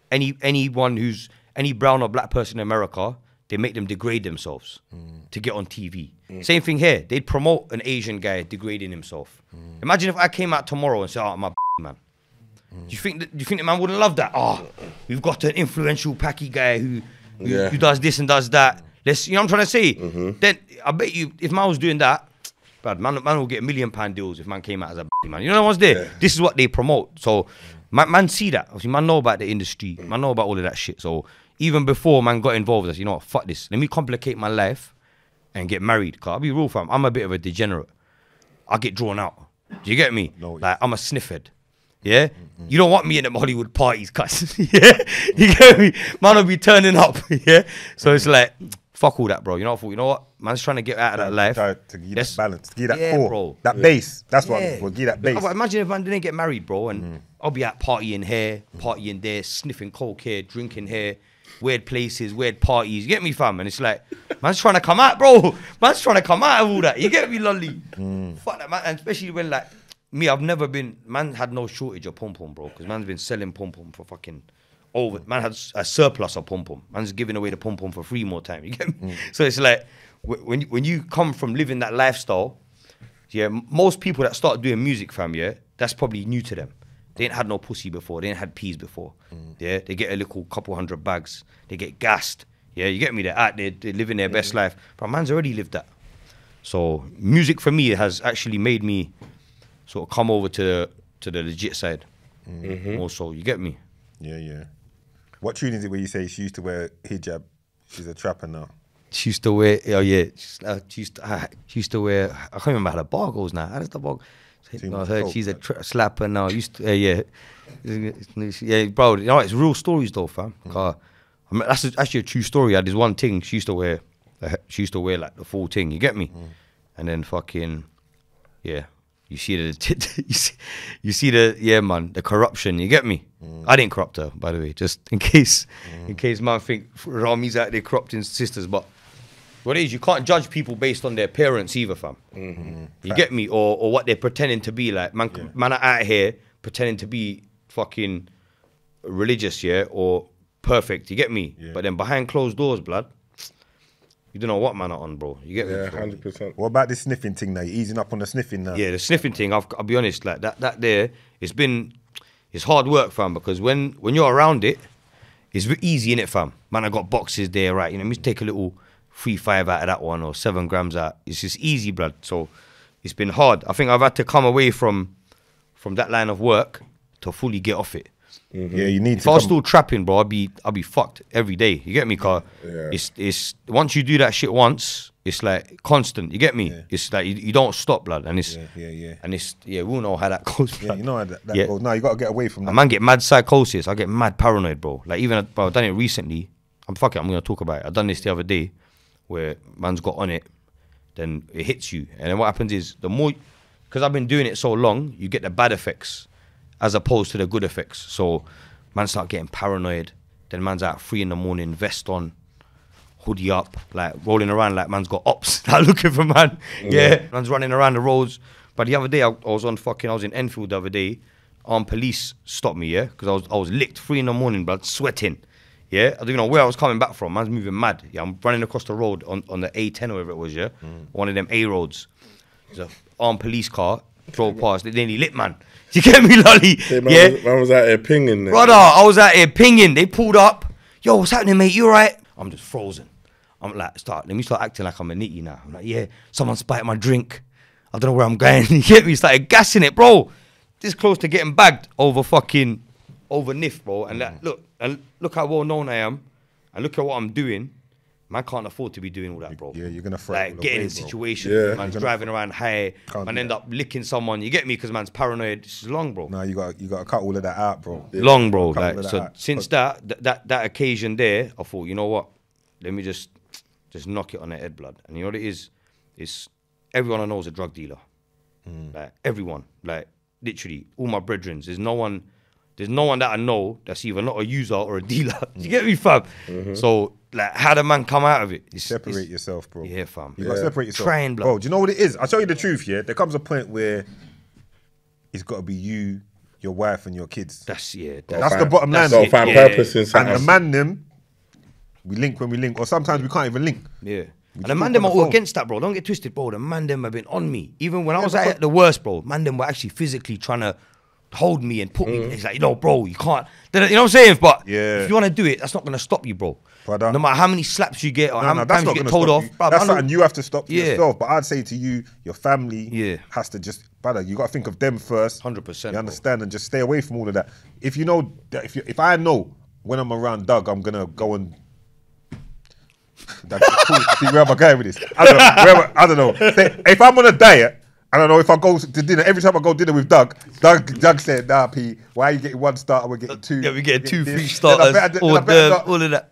any brown or black person in America, they make them degrade themselves to get on TV. Same thing here. They'd promote an Asian guy degrading himself. Imagine if I came out tomorrow and said, "Oh, I'm a man." Do you think the man wouldn't love that? Oh, we've got an influential Paki guy who does this and does that. Let's, you know what I'm trying to say? Then I bet you, if man was doing that, bad man will get £1 million deals if man came out as a man. You know what's there? Yeah. This is what they promote. So man see that. Obviously, man know about the industry. Man know about all of that shit. So even before man got involved, I said, you know what, fuck this. Let me complicate my life and get married. Cause I'll be real, fam. I'm a bit of a degenerate. I get drawn out. Do you get me? No, like I'm a sniffhead. Yeah? You don't want me in them Hollywood parties, cuz. Yeah? You get me? Man will be turning up. Yeah? So it's like, fuck all that, bro. You know what? Man's trying to get out of that life. To give you that balance, to give you that yeah, core, bro. that base. That's what we'll give that base. But imagine if man didn't get married, bro, and I'll be out partying here, partying there, sniffing coke here, drinking here, weird places, weird parties. You get me, fam? And it's like, man's trying to come out, bro. Man's trying to come out of all that. You get me, lolly? Fuck that, man. And especially when, like, me, I've never been, man had no shortage of pom-pom, bro, because man's been selling pom-pom for fucking over. Man had a surplus of pom-pom. Man's giving away the pom-pom for free more time. You get me? So it's like, when you come from living that lifestyle, yeah, most people that start doing music, fam, yeah, that's probably new to them. They ain't had no pussy before. They ain't had peas before. Yeah, they get a little couple hundred bags. They get gassed. Yeah, you get me? They're out there, they're living their best life. But man's already lived that. So music for me has actually made me sort of come over to the legit side. Also, you get me? Yeah. What tune is it where you say she used to wear hijab? She's a trapper now. She used to wear, oh yeah, she used to wear, I can't remember how the bar goes now. How does the bar? I heard she's a slapper now. Used to, yeah, bro. You know, it's real stories though, fam. I mean, that's actually a true story. I had this one thing. She used to wear like the full thing. You get me? And then fucking, yeah. You see the yeah, man, the corruption. You get me? I didn't corrupt her, by the way, just in case man think Rami's out there corrupting sisters. But what it is, you can't judge people based on their appearance either, fam. You get me? Or what they're pretending to be like. Man are out here pretending to be fucking religious, yeah, or perfect. You get me? Yeah. But then behind closed doors, blood, you don't know what man are on, bro. You get me? Yeah, 100%. What about this sniffing thing now? You're easing up on the sniffing now. Yeah, the sniffing thing, I'll be honest, like that there, it's hard work, fam, because when you're around it, it's easy, innit, fam? Man, I got boxes there, right? You know, let me take a little 3-5 out of that one or 7 grams out. It's just easy, blood. So it's been hard. I think I've had to come away from that line of work to fully get off it. Yeah, you need. If I was still trapping, bro, I'll be fucked every day. You get me? Cause it's once you do that shit once, it's like constant. You get me? Yeah. It's like you don't stop, blood, and it's and it's we all know how that goes. Blood. Yeah, you know how that goes. No, you gotta get away from that. A man get mad psychosis. I get mad paranoid, bro. Like even bro, I've done it recently. I'm gonna talk about it. I done this the other day, where man's got on it, then it hits you, and then what happens is the more, because I've been doing it so long, you get the bad effects as opposed to the good effects. So man start getting paranoid. Then man's out 3 a.m, vest on, hoodie up, like rolling around like man's got ops, like looking for man. Yeah, man's running around the roads. But the other day I was in Enfield the other day. armed police stopped me, yeah, because I was licked 3 in the morning, blood, sweating. Yeah, I don't know where I was coming back from. Man's moving mad. Yeah, I'm running across the road on the A10 or whatever it was, yeah? One of them A roads. There's an armed police car, drove past, they nearly lit, man. You get me, lolly? Yeah, man was out here pinging there. Brother, I was out here pinging. They pulled up. Yo, what's happening, mate? You alright? I'm just frozen. I'm like, let me start acting like I'm a nitty now. I'm like, yeah, someone spiked my drink. I don't know where I'm going. You get me? Started gassing it, bro. This close to getting bagged over Nif, bro. And look how well known I am, and look at what I'm doing. Man can't afford to be doing all that, bro. Yeah, you're gonna throw like getting in situations. Man's driving around high, man end up licking someone. You get me? Because man's paranoid. This is long, bro. Nah, you got to cut all of that out, bro. Long, bro. Like, so since that occasion there, I thought, you know what? Let me just knock it on the head, blood. And you know what it is? It's everyone I know is a drug dealer. Like everyone, like literally all my brethren. There's no one that I know that's either not a user or a dealer. You get me, fam? So like, how the man come out of it? Separate yourself, bro. Yeah, fam. You gotta separate yourself. Train, blood. Bro, do you know what it is? I'll tell you the truth, yeah? There comes a point where it's got to be you, your wife, and your kids. That's the bottom line. So find purpose inside. And the man them, we link when we link, or sometimes we can't even link. Yeah. And the man them are all against that, bro. Don't get twisted, bro. The man them have been on me. Even when I was at the worst, bro, man them were actually physically trying to hold me and put me. It's like, bro, you can't. You know what I'm saying? But if you want to do it, that's not going to stop you, bro. Brother. No matter how many slaps you get or how many times you get told off. Bro, that's something you have to stop for yourself. But I'd say to you, your family has to just, brother, you got to think of them first. 100%. You understand? And just stay away from all of that. If you know, if I know when I'm around Doug, I'm going to go and that's cool. See, where am I going with this? I don't know. If I'm on a diet, I don't know if I go to dinner. Every time I go dinner with Doug said, "Nah, P, why are you getting 1 starter? We're getting 2. Yeah, we get 2 free starters. All of that.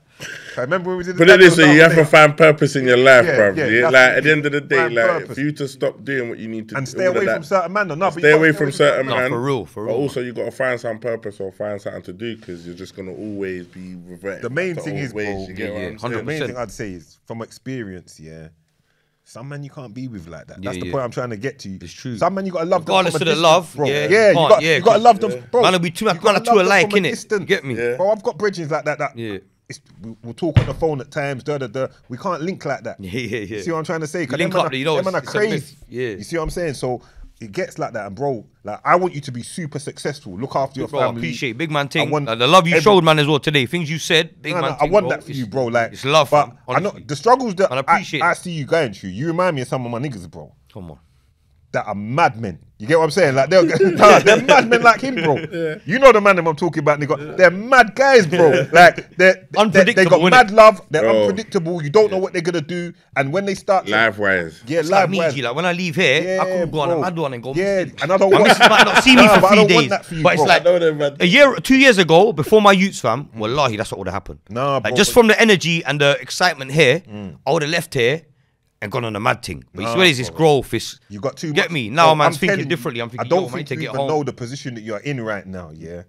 I remember when we did. But it is so you have to find purpose in your life, bro. Yeah, like at the end of the day, like for you to stop doing what you need to do and stay away from certain men. Stay away from certain men. For real. But also you got to find some purpose or find something to do because you're just gonna always be reverting. The main thing is, bro. The main 100%. thing I'd say is from experience, some men you can't be with like that. That's the point I'm trying to get to. It's true. Some men you got to love them. Regardless of the love, bro. Yeah, you got to love them, bro. Man, we too alike, innit? You get me? Bro, I've got bridges like that. We'll talk on the phone at times. We can't link like that. Yeah. See what I'm trying to say? Link up, them man are crazy. Yeah. You see what I'm saying? So it gets like that, and bro, like I want you to be super successful. Look after your family. I appreciate big man thing. The love you showed, man, as well today. Things you said, big man. I want that for you, bro. Like it's love, but I know the struggles that I see you going through. You remind me of some of my niggas, bro. Come on. That are madmen. You get what I'm saying? Like they're madmen like him, bro. You know the man that I'm talking about, nigga. They're mad guys, bro. Like they got mad love. They're unpredictable. You don't know what they're gonna do. And when they start live wise, live wise. Like when I leave here, I could go on a mad one and go. And I don't want might not see me for 3 days. But it's like 2 years ago, before my youths, fam. Wallahi, that's what would have happened. Nah, like just from the energy and the excitement here, I would have left here and gone on a mad thing. But you see, what is this growth? You got too much. Get me? Now man's thinking differently. I'm thinking, I don't think you even know the position that you're in right now, yeah?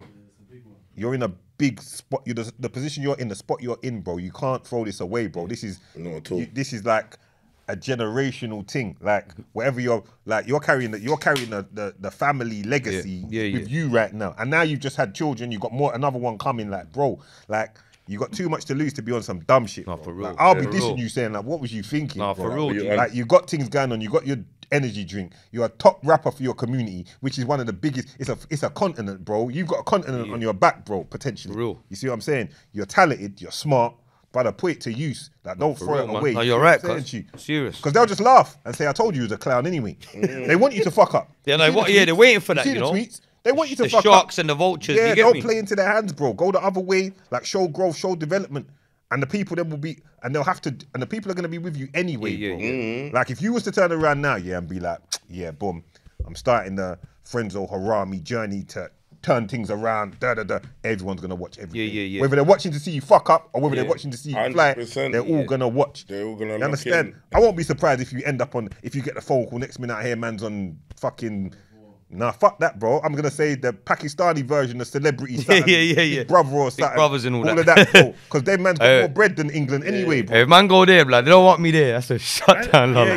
You're in a big spot. The position you're in, the spot you're in, bro. You can't throw this away, bro. This is this is like a generational thing. Like whatever you're carrying the family legacy with you right now. And now you've just had children, you've got another one coming, like, bro, like you got too much to lose to be on some dumb shit. No, for real. Like, I'll be dissing you saying, like, what was you thinking? No, bro? for real. Like, you got things going on. You got your energy drink. You're a top rapper for your community, which is one of the biggest. It's a continent, bro. You've got a continent on your back, bro, potentially. For real. You see what I'm saying? You're talented. You're smart. Brother, put it to use. Like, don't throw it away. No, you're right, cuz. Serious. Because they'll just laugh and say, I told you he was a clown anyway. They want you to fuck up. They're waiting for that, you know? Tweets? They want you to fuck up. The sharks and the vultures, yeah, you get don't me? play into their hands, bro. Go the other way, like show growth, show development. And the people then will be, and they'll have to, and the people are going to be with you anyway, bro. Like if you was to turn around now, and be like, boom, I'm starting the Frenzo Harami journey to turn things around, everyone's going to watch everything. Yeah. Whether they're watching to see you fuck up or whether they're watching to see you fly, they're all going to watch. They're all going to You understand? I won't be surprised if you end up on, if you get the phone call next minute out here, man's on fucking... Nah, fuck that, bro. I'm gonna say the Pakistani version of celebrity, Big Brother or something. Big Brothers and all of that, bro. Because them man's got more bread than England anyway, bro. If man go there, blood, they don't want me there. That's a shutdown, love.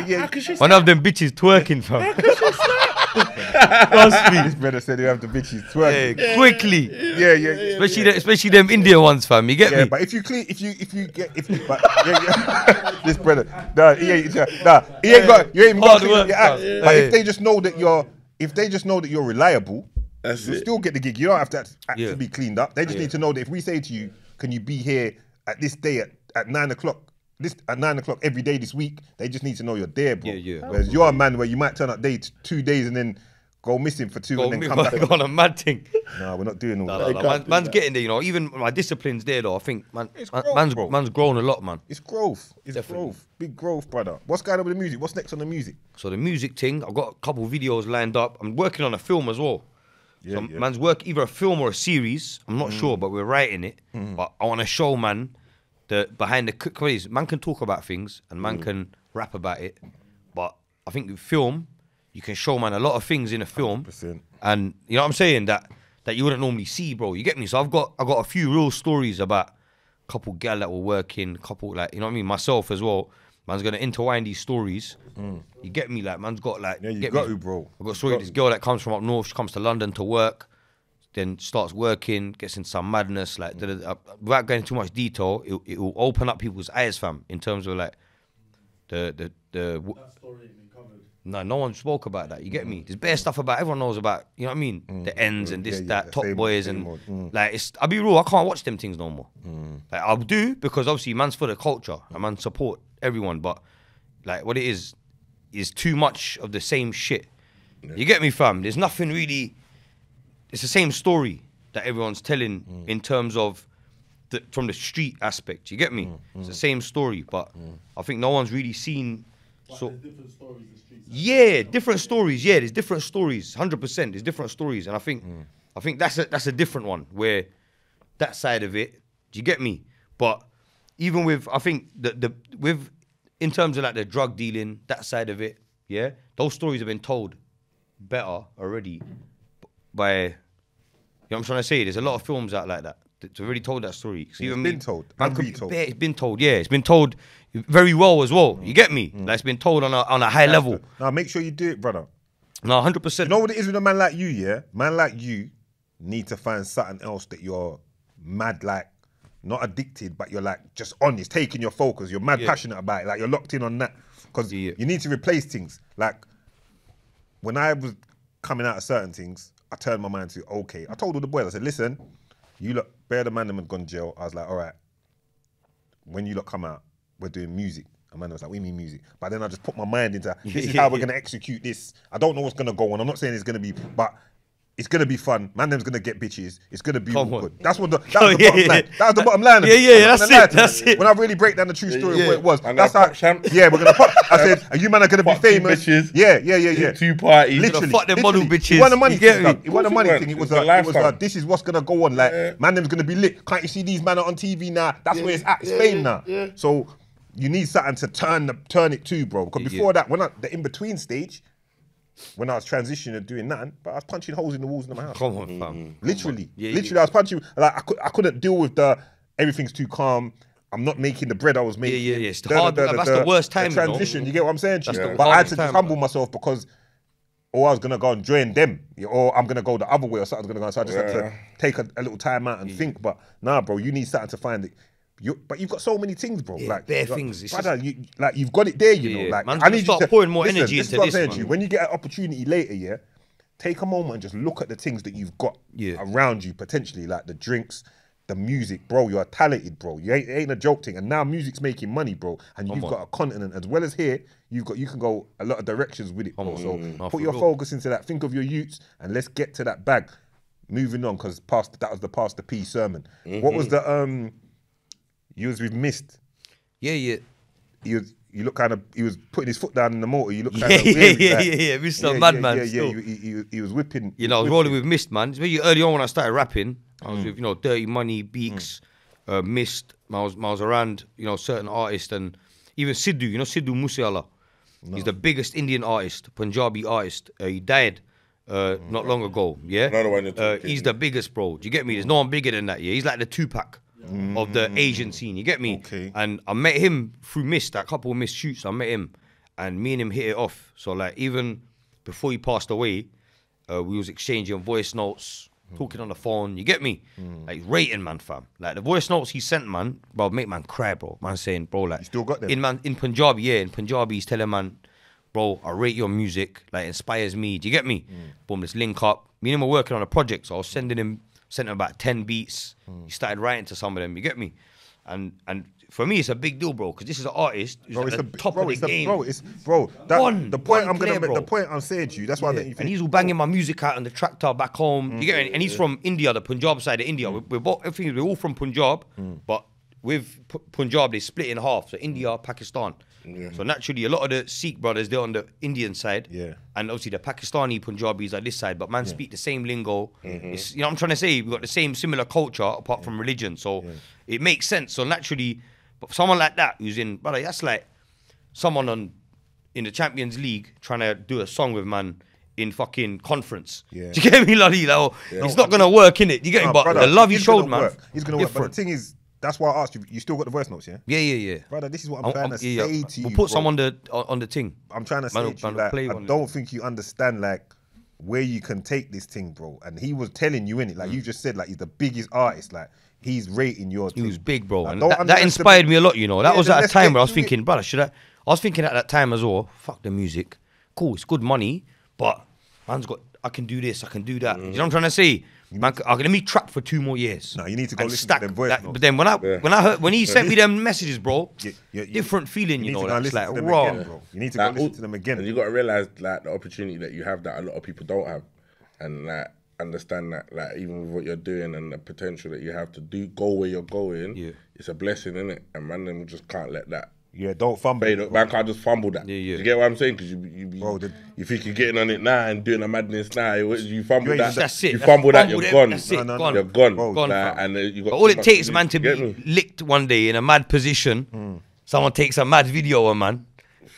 One of them bitches twerking, fam. Trust me. This brother said you have the bitches twerking. Yeah, quickly. Yeah. Especially them Indian ones, fam. You get Yeah, me? but if you this brother, he ain't got, you ain't got Hard to work, your act. fam. But Yeah. if they just know that you're reliable, That's you'll it. still get the gig. You don't have to actually Yeah. be cleaned up. They just need to know that if we say to you, can you be here at this day at 9 o'clock? At 9 o'clock every day this week, they just need to know you're there, bro. Yeah. Whereas you're a man where you might turn up 2 days and then go missing for 2 and then come back. on a mad thing. Nah, we're not doing all No, that. man's getting there, you know. Even my discipline's there, though. I think It's growth, bro. man's grown a lot, man. It's growth. It's Definitely. growth. Big growth, brother. What's going on with the music? What's next on the music? So the music thing, I've got a couple videos lined up. I'm working on a film as well. Yeah, So yeah. man's work either a film or a series. I'm not sure, but we're writing it. But I want to show man the behind the craze. Man can talk about things and man can rap about it. But I think with film, you can show man a lot of things in a film. 100%. And you know what I'm saying? That you wouldn't normally see, bro. You get me? So I've got a few real stories about a couple gal that were working, couple like, you know what I mean? Myself as well. Man's gonna intertwine these stories. You get me? Like, man's got like, Yeah, you get got me? to, bro. I've got a story of this girl that comes from up north. She comes to London to work, then starts working, gets in some madness. Like, without going into too much detail, it will open up people's eyes, fam. In terms of like That story ain't been covered. no one spoke about that. You get me? There's bare stuff about everyone knows about. You know what I mean? The ends and this, yeah, that, Top same Boys, same and old. like it's. I'll be real. I can't watch them things no more. Like I'll do because obviously man's for the culture and man support everyone, but like what it is too much of the same shit. You get me, fam? There's nothing really. It's the same story that everyone's telling in terms of from the street aspect. You get me? It's the same story, but I think no one's really seen. But So there's different stories in the streets. yeah, different stories. Yeah, there's different stories. 100%. There's different stories, and I think that's a different one where that side of it. Do you get me? But even with I think with in terms of like the drug dealing, that side of it, yeah, those stories have been told better already by. You know what I'm trying to say? There's a lot of films out like that. It's already told that story. So It's even been me- told man and could- retold. It's been told, yeah. It's been told very well as well. You get me? Like it's been told on a high level. Now make sure you do it, brother. No, 100%. You know what it is with a man like you, yeah? Man like you need to find something else that you're mad like, not addicted, but you're like just on. It's taking your focus. You're mad passionate about it. Like you're locked in on that. Because Yeah. you need to replace things. Like when I was coming out of certain things, I turned my mind to, okay. I told all the boys, I said, listen, you look, bear the man them had gone jail. I was like, all right, when you lot come out, we're doing music. And man was like, we mean music. But then I just put my mind into, this is how we're going to execute this. I don't know what's going to go on. I'm not saying it's going to be, but it's going to be fun. Man them's going to get bitches. It's going to be all Come on. good. That was the Oh, bottom line. That was the bottom line. Yeah, I'm not that's gonna lie it, to you. that's it. When I really break down the true story of what it was, I'm that's gonna how, pop champ. yeah, we're going to pop. I said, and you man are going to be Fuck two famous. bitches. Yeah. Two parties. Literally, fuck them model bitches. It wasn't a money You get thing. me? It wasn't a money Of course thing. it It was weren't. a, It's a lifestyle. this is what's gonna go on. Like, man, them's gonna be lit. Can't you see these man are on TV now? That's where it's at. It's fame now. So you need something to turn it to, bro. Because before that, the in between stage, when I was transitioning and doing nothing, but I was punching holes in the walls in my house. Come on, fam. Literally, Yeah, literally, I was punching. Like I couldn't deal with everything's too calm. I'm not making the bread I was making. Yeah. It's hard. That's the worst time, you know? Transition. You get what I'm saying? That's the But I had hardest to time, humble man. myself because, or I was gonna go and join them, or I'm gonna go the other way, or something's gonna go. So I just had to take a little time out and think. But nah, bro, you need something to find it. But you've got so many things, bro. Yeah, like bare you got- things. It's brother, you've got it there. You know, Yeah. like Man's I gonna need start you to pouring more listen, energy this is into what I'm this, saying to man. you. When you get an opportunity later, yeah, take a moment and just look at the things that you've got Yeah. around you potentially, like the drinks, the music, bro. You're talented, bro. It ain't a joke thing. And now music's making money, bro. And you've got a continent as well as here. You can go a lot of directions with it, bro. So No, put for your real. focus into that. Think of your youths and let's get to that bag. Moving on, because that was the Pastor P sermon. What was the you was with Mist? Yeah. He looked kind of. He was putting his foot down in the motor. You look Yeah, kind of yeah. Mr. Madman. Yeah, still. he was whipping. You know, I was rolling with Mist, man. Especially early on when I started rapping, I was with, Dirty Money, Beaks, Mist. I was around, certain artists and even Sidhu, Sidhu Musiala. He's the biggest Indian artist, Punjabi artist. He died not long ago, yeah? Another one you're talking. He's the biggest, bro. Do you get me? There's no one bigger than that, yeah? He's like the Tupac of the Asian scene, you get me? Okay. And I met him through Mist, that couple of Mist shoots, I met him. And me and him hit it off. So, like, even before he passed away, we was exchanging voice notes, talking on the phone. You get me? Like rating, man, fam. Like the voice notes he sent, man, bro, make man cry, bro. Man saying, bro, like You still got them? in Punjabi, yeah, in Punjabi, he's telling man, bro, I rate your music, like inspires me. Do you get me? Boom, let's link up. Me and him were working on a project, so I was sent him about 10 beats. He started writing to some of them. You get me? And for me, it's a big deal, bro, because this is an artist who's Bro, at it's the the top of the game. The point I'm gonna make, bro. the point I'm saying to you, that's why I think you And he's all banging my music out on the tractor back home. You get me? And he's from India, the Punjab side of India. We're both, everything, we're all from Punjab, but with Punjab, they split in half. So India, Pakistan. So naturally, a lot of the Sikh brothers, they're on the Indian side. Yeah. And obviously the Pakistani Punjabis are this side, but man speak the same lingo. It's, you know what I'm trying to say? We've got the same similar culture apart from religion. So it makes sense. So naturally, but someone like that who's in, brother, that's like someone in the Champions League trying to do a song with man in fucking conference. Yeah. Do you get me, Lolly? Like, it's not going to work, innit? You get me? But brother, the love he it's showed, gonna man. work. He's gonna work. But different. the thing is, that's why I asked you. You still got the voice notes, yeah? Yeah. Brother, this is what I'm trying to say to you. We'll put bro. some on the thing. I'm trying to Man say will- to man you, will like, play I one. don't think you understand, like, where you can take this thing, bro. And he was telling you, innit? Like, you just said, like, he's the biggest artist. Like, he's rating your He thing. was big, bro. Like, And don't that underestimate- inspired me a lot, you know. That Yeah, was then at a let's time get where I was to it. thinking, brother, I was thinking at that time as well, fuck the music. Cool, it's good money, but I can do this, I can do that. You know what I'm trying to say? Man, let me trap for 2 more years. No, you need to go and listen to them voice notes. But then when he sent me them messages, bro, different feeling, you need know. to go That's listen like, to them raw. again, bro. You need to go listen to them again. And you got to realize like the opportunity that you have that a lot of people don't have, and like understand that like even with what you're doing and the potential that you have to go where you're going, it's a blessing, isn't it? And man, them just can't let that. Yeah, don't fumble. Man can't just fumble that. Yeah. You get what I'm saying? Because you think you're getting on it now and doing a madness now. You fumble that. That's it. You fumble that, you're gone. That's it. No, Gone. You're gone. Bro, Gone, Like, fam. and you got But all too it much takes, to man, do. to Get be me? licked one day in a mad position. Someone takes a mad video of man,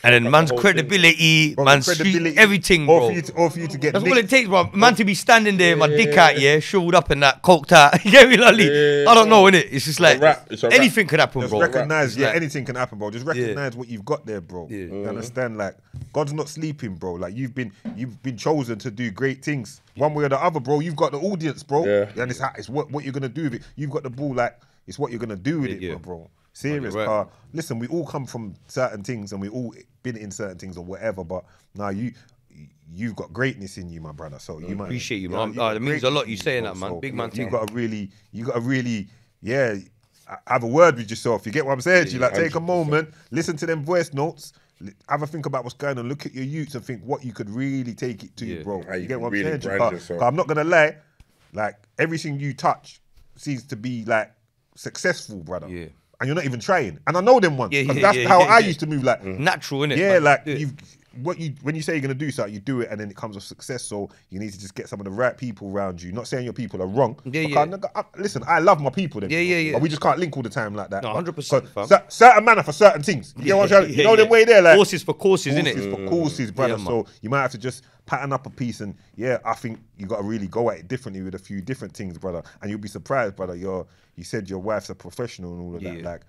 and then man's whole credibility, Bro, man's credibility, street, everything, or bro. for you to get That's all nicked. it takes, bro. Man to be standing there, my dick out, shouldered up and that, coked out. You get me, Lolly? I don't know, innit? It's just like, It's a wrap. anything could happen, Just bro. recognize, It's yeah, like- anything can happen, bro. Just recognize what you've got there, bro. Yeah. You understand? Like, God's not sleeping, bro. Like, you've been chosen to do great things. One way or the other, bro. You've got the audience, bro. Yeah. And it's what you're gonna do with it. You've got the ball, like, it's what you're gonna do with Yeah. it, bro. Serious, Right. car. Listen, we all come from certain things, and we all been in certain things or whatever. But now you've got greatness in you, my brother. So you might Appreciate you, yeah, man. you've got It means a greatness lot in you saying bro. that, man. So Big man you thing. got to really, yeah, have a word with yourself. You get what I'm saying? to you like take a 100%. moment, listen to them voice notes, have a think about what's going on, look at your youths and think what you could really take it to, bro. How You you get can what I'm really saying? to you? brand 'Cause yourself. I'm not gonna lie, like everything you touch seems to be like successful, brother. Yeah. And you're not even trying. And I know them ones. Yeah, 'cause yeah, that's yeah, how yeah, I yeah. used to move. Like Natural, innit? yeah, man? like Do it. when you say you're gonna do something, you do it, and then it comes with success. So you need to just get some of the right people around you. Not saying your people are wrong. Yeah, because listen, I love my people. Then, Yeah. But we just can't link all the time like that. No, But- 100%, 'cause fam. certain manner for certain things. You get what I'm saying? You know them way there, like Courses for courses, courses innit? for courses, brother. Yeah, man. So you might have to just pattern up a piece, and yeah, I think you got to really go at it differently with a few different things, brother. And you'll be surprised, brother. You said your wife's a professional and all of that. Yeah. Like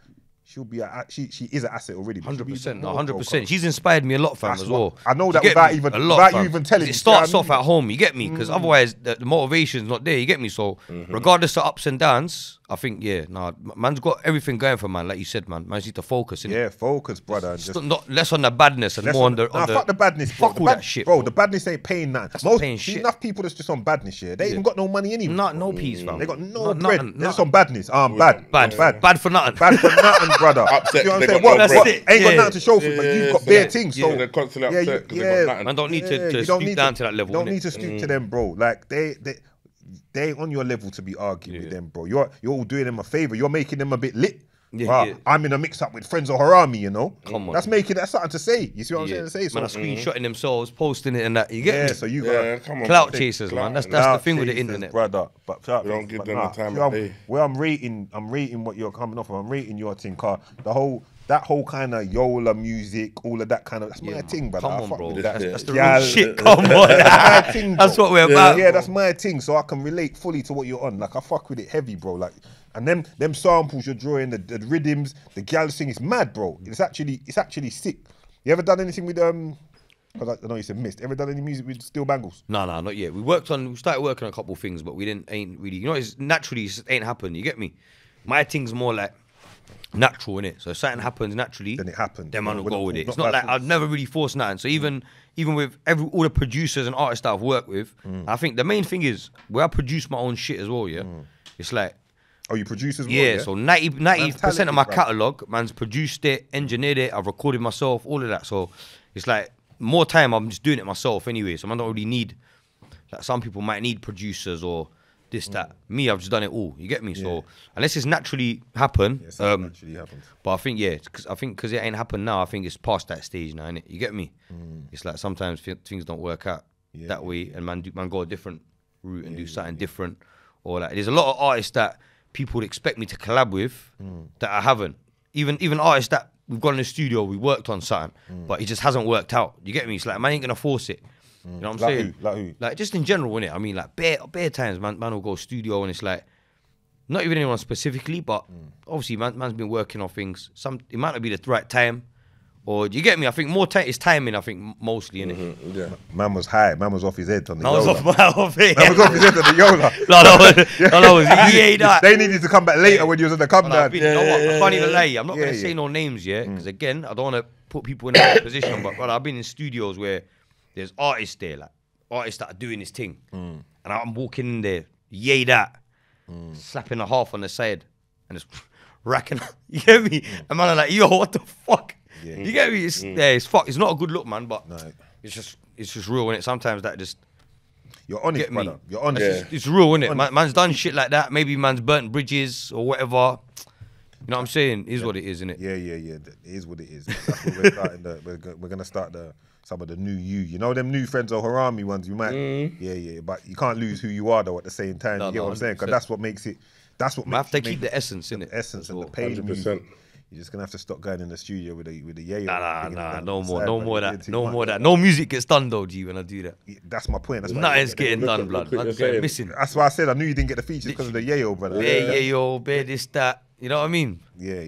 she'll be she is an asset already. but she'll be 100%, even no, more, bro, 100%. She's inspired me a lot, fam, That's as what- well. I know You that get without me? even- A lot, without you fam. even telling It me, starts you know what off I mean? at home, you get me? Because otherwise, the motivation's not there, you get me? So, regardless of ups and downs, I think, man's got everything going for man, like you said, man. Man needs to focus, innit? Yeah, focus, brother. And just Not less on the badness and more on the. Nah, fuck the badness, bro. Fuck The all that shit, bro. The badness ain't paying nothing. That's not paying see shit. enough people that's just on badness, yeah. They ain't got no money anyway. No peas, fam. They got no Not bread. nothing, They're just on badness. I'm bad. Bad, I'm bad. bad for nothing. Bad for nothing, brother. Upset, You know what they I'm saying? got no What, bread. what, That's it. ain't got Yeah. nothing to show for it, but you've got so bare that- things. yeah, So they're constantly yeah, upset 'cause they got nothing. Man don't need to you don't stoop need down to that level, You don't innit? need to stoop to them, bro. Like they ain't on your level to be arguing with them, bro. You're all doing them a favor. You're making them a bit lit. Yeah, Wow, yeah. I'm in a mix up with Frenzo Harami, you know. Come on. That's something to say. You see what I'm saying to say? Man are So, screenshotting themselves, posting it and that. You get yeah, me? so you Yeah, got come on. Clout bro. chasers, man. That's Clout the thing with the chasers, internet. brother. But We don't give them the time see, of day. where I'm rating what you're coming off of. I'm rating your thing, car. That whole kind of Yola music, all of that kind of, that's my thing, brother. Come I on, fuck bro. with that. That's the Yeah, real shit. Come on. my thing, That's bro. what we're about. Yeah, that's my thing. So I can relate fully to what you're on. Like I fuck with it heavy, bro. Like, and them samples you're drawing, the rhythms, the gal sing, it's mad, bro. It's actually sick. You ever done anything with Because I know you said missed. Ever done any music with Steel Bangles? No, not yet. We started working on a couple of things, but ain't really, you know, it's naturally, it just ain't happened. You get me? My thing's more like natural, innit? So if something happens naturally, Then it happened. Then man will go with it. It's not not like by force. I've never really forced nothing. So even with all the producers and artists that I've worked with, I think the main thing is where I produce my own shit as well, yeah? It's like, Oh, you produce as well? yeah, so 90% of my talented, bruv. catalogue, man's produced it, engineered it, I've recorded myself, all of that. So it's like more time I'm just doing it myself anyway. So I don't really need, like some people might need producers or this, that. Me, I've just done it all. You get me? So unless it's naturally happen, Yeah, something actually happens. but I think, yeah, because it ain't happened now, I think it's past that stage now, innit? You get me? It's like sometimes things don't work out that way and man go a different route and do something different. Or like, there's a lot of artists that people would expect me to collab with that I haven't. Even artists that we've gone in the studio, we worked on something, but it just hasn't worked out. You get me? It's like, man ain't gonna force it. You know what I'm Like saying? who? Like who? Like just in general, innit? I mean, like bare times, man will go studio and it's like, not even anyone specifically, but obviously man's been working on things. It might not be the right time, or you get me? I think more time is timing. I think mostly, innit? Yeah. Man was high. Man was off his head on the I was Yola. off it. Man was off his head on the Yola. No, yeah, that. They needed to come back later when you was on the come Well, down. you know what? I can't even lie. I'm not Yeah, going to say no names yet, because again, I don't want to put people in a bad position. But brother, I've been in studios where there's artists there, like artists that are doing this thing, and I'm walking in there, yay that, slapping a half on the side, and it's racking. You get me? And man, I'm like, yo, what the fuck? Yeah. You get me? It's fuck. It's not a good look, man, but No. it's just real, innit? Sometimes that just You're honest, get me. brother. You're honest. Yeah. it's real, innit? Man's done shit like that. Maybe man's burnt bridges or whatever. You know what I'm saying? Is what it is, innit? Yeah. It is what it is. That's what we're starting. We're gonna start some of the new you. You know them new Frenzo Harami ones. You might. Yeah. But you can't lose who you are though at the same time. No, you get what I'm saying? Because 100%. that's what makes it. That's what I makes have to you keep make the essence, innit? the essence and the So, pain. 100%. You're just gonna have to stop going in the studio with a yayo. Nah, no more that. No music gets done though, G, when I do that. That's my point. That's why Nothing's getting look done, at- blood. look at Man's you're getting saying. missing. That's why I said I knew you didn't get the features because of the yayo, brother. Yeah, yo, bear this, that. You know what I mean? Yeah.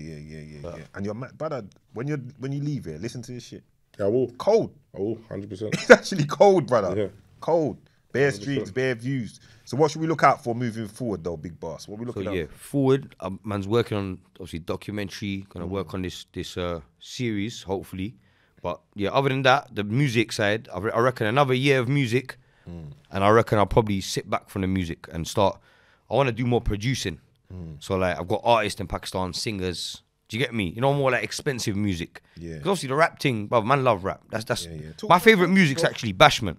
And you're brother. When you leave here, listen to this shit. Yeah, I will. Cold. I will, 100%. It's actually cold, brother. Yeah. Cold. Bare streets, bare views. So what should we look out for moving forward, though, big boss? What are we So looking yeah, out? forward. Man's working on obviously documentary. Gonna work on this series, hopefully. But yeah, other than that, the music side, I reckon another year of music, and I reckon I'll probably sit back from the music and start. I want to do more producing. So like, I've got artists in Pakistan, singers. Do you get me? You know, more like expensive music. Yeah. Because obviously the rap thing, bro, man love rap. That's yeah. my favorite music's actually bashment.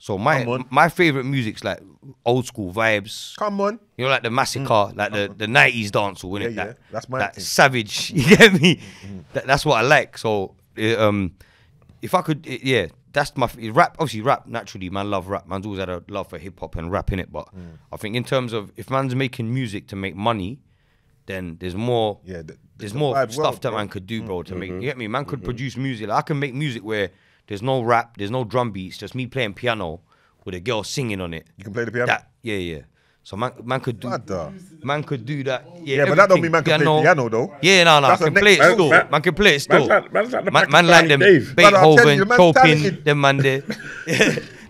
So my favorite music's like old school vibes. Come on. You know, like the massacre, like the 90s dance, innit? Yeah. That, That's my that thing. savage. You get me? That's what I like. So, if I could, that's my rap. Obviously, rap naturally, man, love rap. Man's always had a love for hip hop and rap in it. But I think in terms of if man's making music to make money, then there's more. Yeah, There's more wide stuff world, that bro. man could do, bro. To make you get me? Man could produce music. Like, I can make music where there's no rap, there's no drum beats, just me playing piano with a girl singing on it. You can play the piano? That yeah. So man could do Brother. man could do that. Yeah, but that don't mean man can play piano, though. Yeah, no, That's I the can play it next still. level. Man can play it still. Man's like the Man like them Dave. Brother, I'm telling you, Beethoven, man's Chopin, talented. them man there.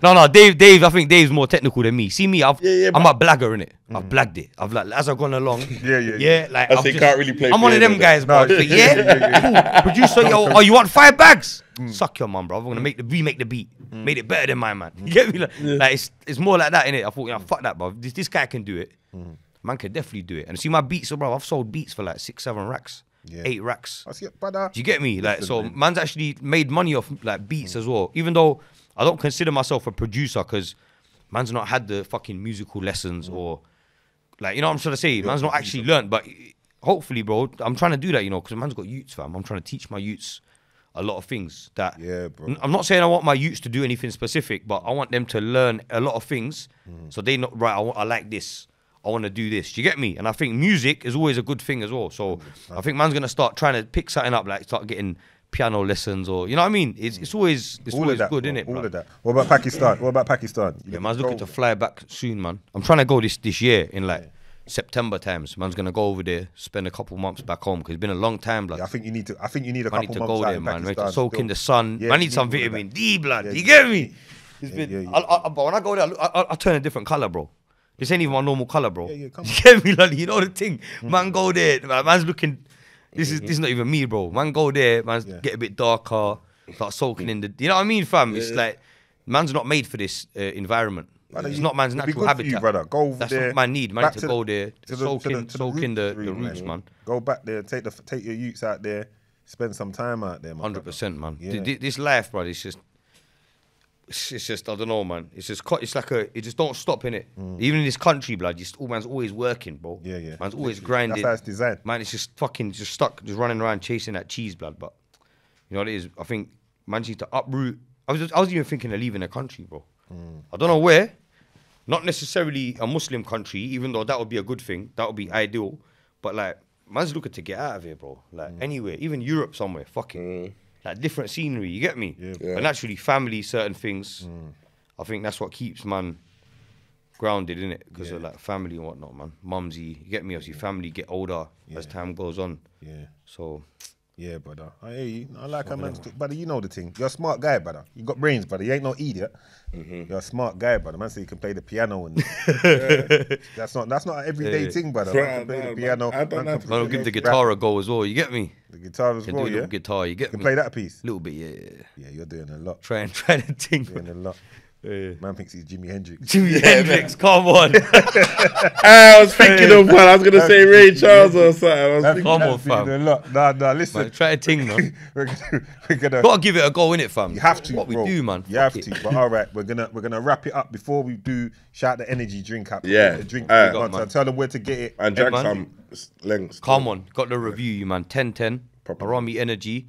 No, Dave. I think Dave's more technical than me. See me, I'm a blagger in it. I've blagged it. I've like as I've gone along. Yeah. Like I I've say can't really play I'm one of piano, them guys, bro. No, Like, yeah, cool. Producer, yo, oh, you want 5 bags? Suck your mum, bro. I'm gonna remake the beat, made it better than my man. You get me? Like it's more like that, innit? I thought, fuck that, bro. This guy can do it. Man can definitely do it. And see my beats, bro. I've sold beats for like 6-7 racks, 8 racks. I see it, brother. Do you get me? Like, Listen, so man. man's actually made money off like beats as well. Even though I don't consider myself a producer because man's not had the fucking musical lessons or like, you know what I'm trying to say? Man's not actually learned, but hopefully, bro, I'm trying to do that, you know, because man's got youths, fam. I'm trying to teach my youths a lot of things that. Yeah, bro. I'm not saying I want my youths to do anything specific, but I want them to learn a lot of things so they know, right, I like this. I want to do this. Do you get me? And I think music is always a good thing as well. So I think man's gonna start trying to pick something up, like start getting piano lessons or you know what I mean. It's always All of that, good, bro. innit, All bro? of that. What about Pakistan? Yeah, man's looking to fly back soon, man. I'm trying to go this year in like September times. Man's gonna go over there, spend a couple months back home because it's been a long time, blood. Yeah, I think you need to. I think you need a Man couple need to months go out there, in man. Man need Pakistan. to soak in the sun. Yeah, Man you need some need all of vitamin that. D, blood. Yeah, You yeah. get me? It's Yeah, been. yeah, But when I go there, I turn a different color, bro. This ain't even my normal color, bro. Yeah, come You on. get me, like, you know the thing. Man, go there. Man's looking. This is not even me, bro. Man, go there. Man's get a bit darker. Start soaking in the. You know what I mean, fam? It's like man's not made for this environment. Brother, It's not man's it'd be natural good for you, habitat. brother. Go over That's there. what man need. Man back need to go there, to soak in the dream, roots, man. Go back there. Take your youths out there. Spend some time out there, man. 100%, man. Yeah. This life, bro, it's just I don't know, man. It's like it just don't stop in it. Even in this country, blood, man's always working, bro. Yeah, yeah. Man's always Literally. grinding. That's how it's designed. Man, it's just fucking just stuck, just running around chasing that cheese, blood. But you know what it is? I think man needs to uproot. I was even thinking of leaving the country, bro. I don't know where. Not necessarily a Muslim country, even though that would be a good thing. That would be ideal. But like, man's looking to get out of here, bro. Like anywhere, even Europe somewhere. Fucking like different scenery. You get me? Yeah. And naturally, family, certain things. I think that's what keeps man grounded, innit? Because of like family and whatnot, man. Mumsy, you get me? Obviously, family get older as time goes on. Yeah. So. Yeah, brother. I hear you. I like how man, brother. You know the thing. You're a smart guy, brother. You got brains, brother. You ain't no idiot. You're a smart guy, brother. Man, say you can play the piano and that's not an everyday thing, brother. Man can play the piano. I don't know. Man will give the guitar a go as well. You get me? The guitar as Can well, do a yeah. little guitar. You get Can me? play that piece. Little bit, yeah. Yeah, you're doing a lot. Try to think. Doing a lot. Man thinks he's Jimi Hendrix. Jimi Hendrix, come on. I was thinking of one. I was gonna say Ray Charles or something. I was thinking, Come on, Man's thinking fam. a lot. Nah, listen. Man, try to ting, man. we're gonna. Gotta give it a go, innit, fam? You have to, What bro. we do, man. You Fuck have it. to. But all right, we're gonna wrap it up before we do. Shout the energy drink up. Yeah. The drink. Alright. Big up, man. Tell them where to get it. and drank man. some lengths. Come on, got the review, you man. 10-10. Proper. Harami Energy.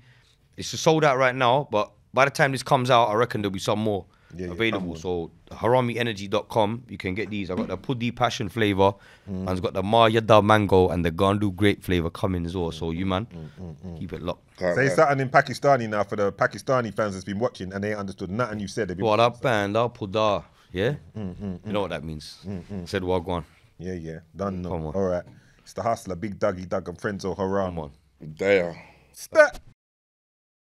It's just sold out right now, but by the time this comes out, I reckon there'll be some more available. So haramienergy.com, you can get these. I got the Puddi Passion flavor, and it's got the Mayada Mango and the Gandu Grape flavor coming as well. So you man, keep it locked. Say something in Pakistani now for the Pakistani fans that's been watching and they ain't understood nothing you said. They've been What up, band? Puda. Yeah? You know what that means. Said Wagwan. Yeah. Done. No. Come on. All right. It's the Hustler, Big Dougie Doug and Frenzo Harami. Come on. There. Stat.